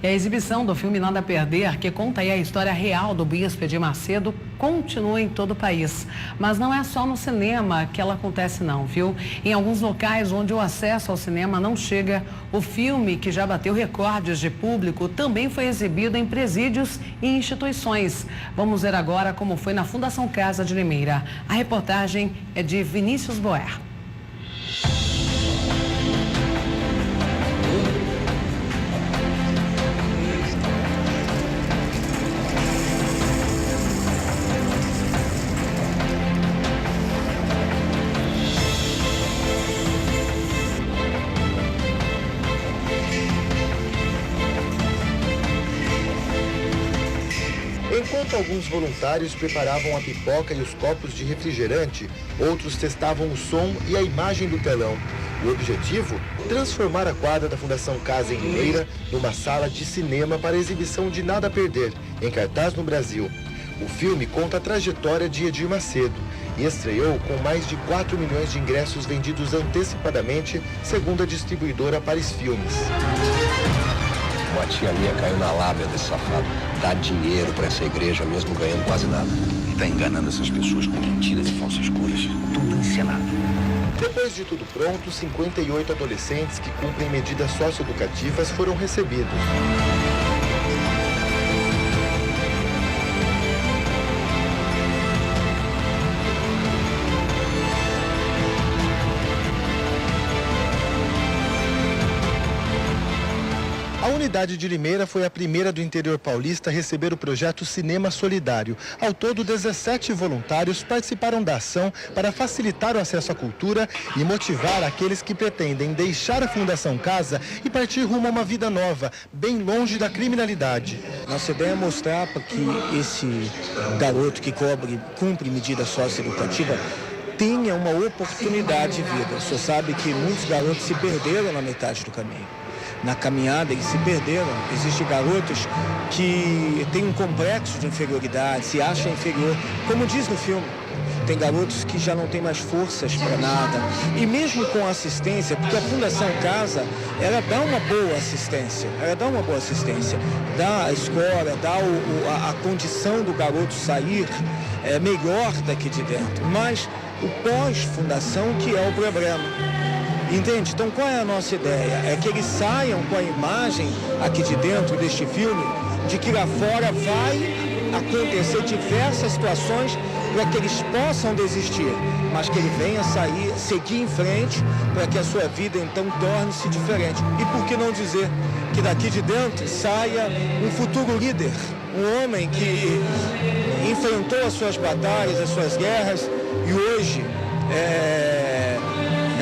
S1: E a exibição do filme Nada a Perder, que conta aí a história real do Bispo Edir Macedo, continua em todo o país. Mas não é só no cinema que ela acontece não, viu? Em alguns locais onde o acesso ao cinema não chega, o filme, que já bateu recordes de público, também foi exibido em presídios e instituições. Vamos ver agora como foi na Fundação Casa de Limeira. A reportagem é de Vinícius Boer.
S17: Enquanto alguns voluntários preparavam a pipoca e os copos de refrigerante, outros testavam o som e a imagem do telão. O objetivo? Transformar a quadra da Fundação Casa em Limeira numa sala de cinema para exibição de Nada a Perder, em cartaz no Brasil. O filme conta a trajetória de Edir Macedo e estreou com mais de 4 milhões de ingressos vendidos antecipadamente, segundo a distribuidora Paris Filmes.
S18: A tia minha caiu na lábia desse safado. Dá dinheiro para essa igreja mesmo ganhando quase nada. E tá enganando essas pessoas com mentiras e falsas curas. Tudo encenado.
S17: Depois de tudo pronto, 58 adolescentes que cumprem medidas socioeducativas foram recebidos. A unidade de Limeira foi a primeira do interior paulista a receber o projeto Cinema Solidário. Ao todo, 17 voluntários participaram da ação para facilitar o acesso à cultura e motivar aqueles que pretendem deixar a Fundação Casa e partir rumo a uma vida nova, bem longe da criminalidade.
S19: Nossa ideia é mostrar para que esse garoto que cumpre medida socioeducativa tenha uma oportunidade de vida. O senhor sabe que muitos garotos se perderam na metade do caminho. Na caminhada eles se perderam. Existem garotos que têm um complexo de inferioridade, se acham inferior, como diz no filme. Tem garotos que já não têm mais forças para nada. E mesmo com assistência, porque a Fundação Casa, ela dá uma boa assistência. Dá a escola, dá a condição do garoto sair melhor daqui de dentro. Mas o pós-fundação que é o problema. Entende? Então qual é a nossa ideia? É que eles saiam com a imagem aqui de dentro deste filme de que lá fora vai acontecer diversas situações para que eles possam desistir, mas que ele venha sair, seguir em frente para que a sua vida então torne-se diferente. E por que não dizer que daqui de dentro saia um futuro líder, um homem que enfrentou as suas batalhas, as suas guerras e hoje é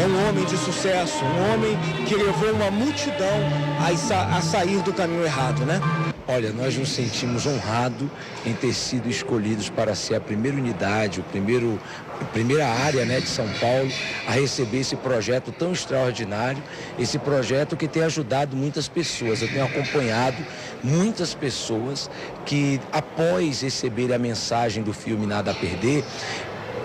S19: um homem de sucesso, um homem que levou uma multidão a sair do caminho errado, né?
S18: Olha, nós nos sentimos honrados em ter sido escolhidos para ser a primeira unidade, a primeira área, né, de São Paulo a receber esse projeto tão extraordinário, esse projeto que tem ajudado muitas pessoas. Eu tenho acompanhado muitas pessoas que, após receber a mensagem do filme Nada a Perder,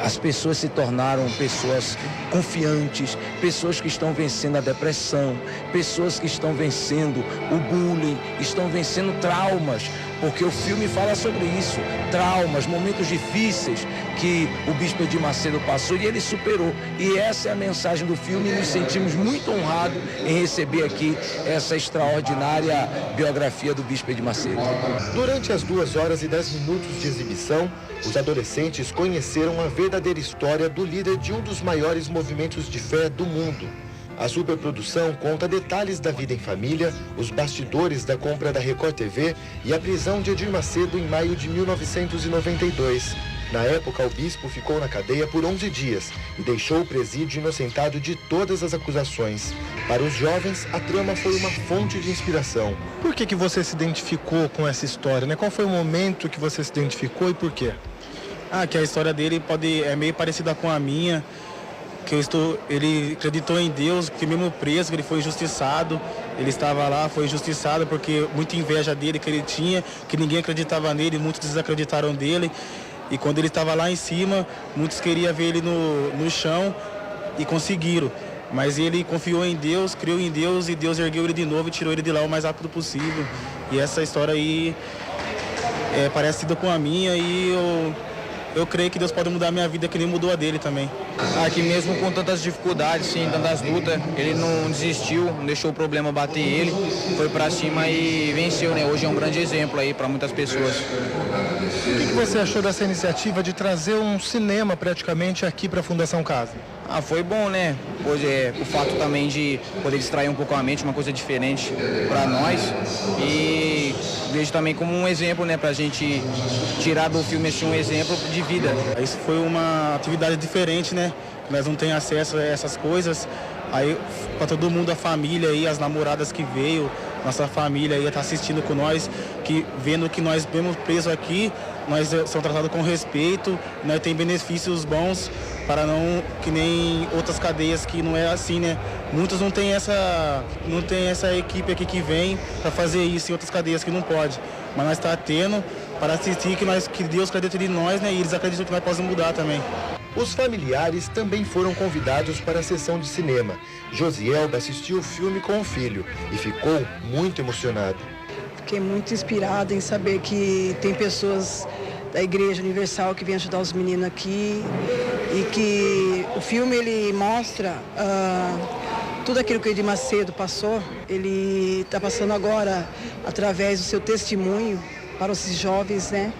S18: as pessoas se tornaram pessoas confiantes, pessoas que estão vencendo a depressão, pessoas que estão vencendo o bullying, estão vencendo traumas, porque o filme fala sobre isso, traumas, momentos difíceis que o Bispo Edir Macedo passou e ele superou. E essa é a mensagem do filme e nos sentimos muito honrados em receber aqui essa extraordinária biografia do Bispo Edir Macedo.
S17: Durante as 2 horas e 10 minutos de exibição, os adolescentes conheceram a verdadeira história do líder de um dos maiores movimentos de fé do mundo. A superprodução conta detalhes da vida em família, os bastidores da compra da Record TV e a prisão de Edir Macedo em maio de 1992. Na época, o bispo ficou na cadeia por 11 dias e deixou o presídio inocentado de todas as acusações. Para os jovens, a trama foi uma fonte de inspiração.
S2: Por que você se identificou com essa história, né? Qual foi o momento que você se identificou e por quê?
S5: Que a história dele é meio parecida com a minha, ele acreditou em Deus, que mesmo preso, ele foi injustiçado, ele estava lá, foi injustiçado porque muita inveja dele que ele tinha, que ninguém acreditava nele, muitos desacreditaram dele, e quando ele estava lá em cima, muitos queriam ver ele no chão e conseguiram, mas ele confiou em Deus, criou em Deus e Deus ergueu ele de novo e tirou ele de lá o mais rápido possível, e essa história aí é parecida com a minha e eu creio que Deus pode mudar a minha vida, que nem mudou a dele também.
S20: Aqui mesmo com tantas dificuldades, sim, tantas lutas, ele não desistiu, não deixou o problema bater ele, foi pra cima e venceu, né? Hoje é um grande exemplo aí para muitas pessoas.
S2: O que você achou dessa iniciativa de trazer um cinema praticamente aqui para a Fundação Casa?
S20: Foi bom, né? Pois o fato também de poder distrair um pouco a mente, uma coisa diferente para nós. E vejo também como um exemplo, né? Pra gente tirar do filme assim, um exemplo de vida.
S5: Isso foi uma atividade diferente, né? Nós não temos acesso a essas coisas. Aí, para todo mundo, a família aí, as namoradas que veio, nossa família aí tá assistindo com nós, que vendo que nós vemos presos aqui, nós somos tratados com respeito, nós tem benefícios bons, para não, que nem outras cadeias que não é assim, né? Muitos não tem essa equipe aqui que vem para fazer isso em outras cadeias que não pode. Mas nós está tendo para assistir que Deus acredita em nós, né? E eles acreditam que nós podemos mudar também.
S17: Os familiares também foram convidados para a sessão de cinema. Josielba assistiu o filme com o filho e ficou muito emocionado.
S6: Fiquei muito inspirada em saber que tem pessoas da Igreja Universal que vêm ajudar os meninos aqui e que o filme ele mostra tudo aquilo que o Edir Macedo passou. Ele está passando agora através do seu testemunho para os jovens, né?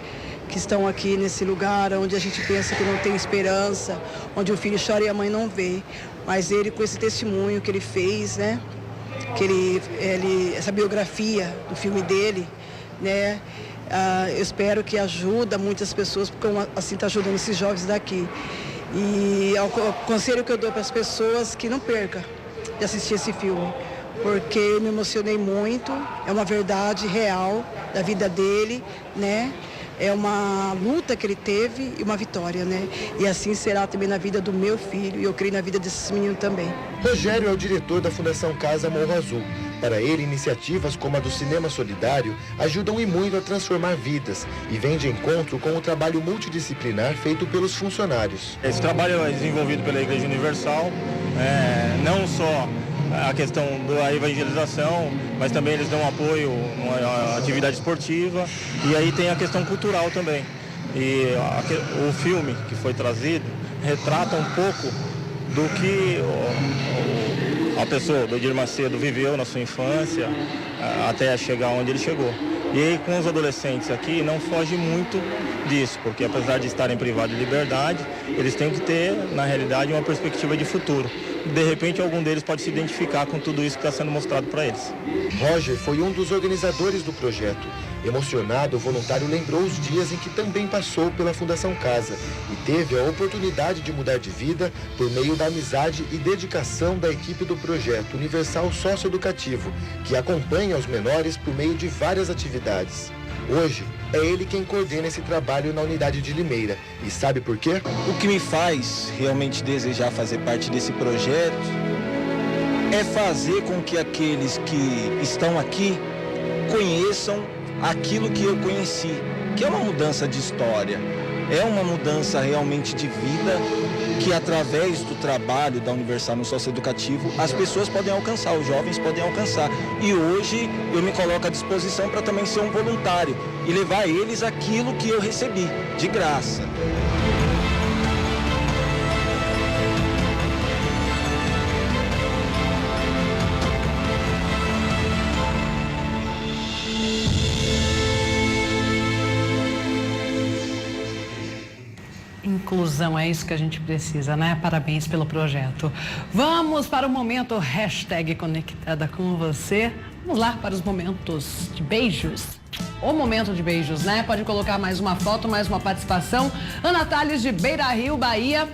S6: Que estão aqui nesse lugar onde a gente pensa que não tem esperança, onde o filho chora e a mãe não vê. Mas ele, com esse testemunho que ele fez, né? Que essa biografia do filme dele, né? Eu espero que ajuda muitas pessoas, porque assim está ajudando esses jovens daqui. E o conselho que eu dou para as pessoas que não percam de assistir esse filme, porque eu me emocionei muito, é uma verdade real da vida dele, né? É uma luta que ele teve e uma vitória, né? E assim será também na vida do meu filho e eu creio na vida desses meninos também.
S17: Rogério é o diretor da Fundação Casa Morro Azul. Para ele, iniciativas como a do Cinema Solidário ajudam e muito a transformar vidas e vem de encontro com o trabalho multidisciplinar feito pelos funcionários.
S5: Esse trabalho é desenvolvido pela Igreja Universal, não só a questão da evangelização, mas também eles dão apoio à atividade esportiva e aí tem a questão cultural também. E o filme que foi trazido retrata um pouco do que a pessoa do Edir Macedo viveu na sua infância até chegar onde ele chegou. E aí, com os adolescentes aqui, não foge muito disso, porque apesar de estarem privados de liberdade, eles têm que ter, na realidade, uma perspectiva de futuro. De repente, algum deles pode se identificar com tudo isso que está sendo mostrado para eles.
S17: Roger foi um dos organizadores do projeto. Emocionado, o voluntário lembrou os dias em que também passou pela Fundação Casa e teve a oportunidade de mudar de vida por meio da amizade e dedicação da equipe do projeto Universal Socioeducativo, que acompanha os menores por meio de várias atividades. Hoje, é ele quem coordena esse trabalho na unidade de Limeira. E sabe por quê?
S19: O que me faz realmente desejar fazer parte desse projeto é fazer com que aqueles que estão aqui conheçam aquilo que eu conheci, que é uma mudança de história, é uma mudança realmente de vida, que através do trabalho da Universal no Socioeducativo, as pessoas podem alcançar, os jovens podem alcançar. E hoje eu me coloco à disposição para também ser um voluntário e levar a eles aquilo que eu recebi, de graça.
S1: Inclusão, é isso que a gente precisa, né? Parabéns pelo projeto. Vamos para o momento hashtag Conectada com você. Vamos lá para os momentos de beijos. O momento de beijos, né? Pode colocar mais uma foto, mais uma participação. Ana Tales de Beira Rio, Bahia.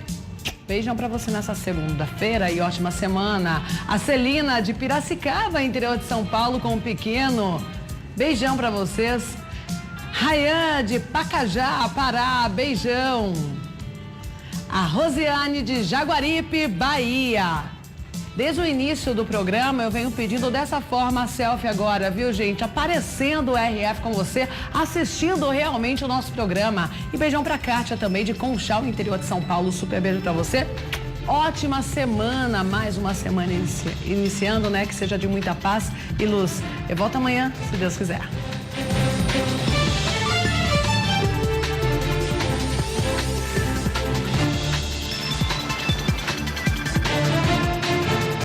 S1: Beijão para você nessa segunda-feira e ótima semana. A Celina de Piracicaba, interior de São Paulo, com o pequeno. Beijão para vocês. Rayan de Pacajá, Pará, beijão. A Rosiane de Jaguaripe, Bahia. Desde o início do programa eu venho pedindo dessa forma a selfie agora, viu, gente? Aparecendo o RF com você, assistindo realmente o nosso programa. E beijão pra Kátia também de Conchal, interior de São Paulo. Super beijo pra você. Ótima semana, mais uma semana iniciando, né? Que seja de muita paz e luz. Eu volto amanhã, se Deus quiser.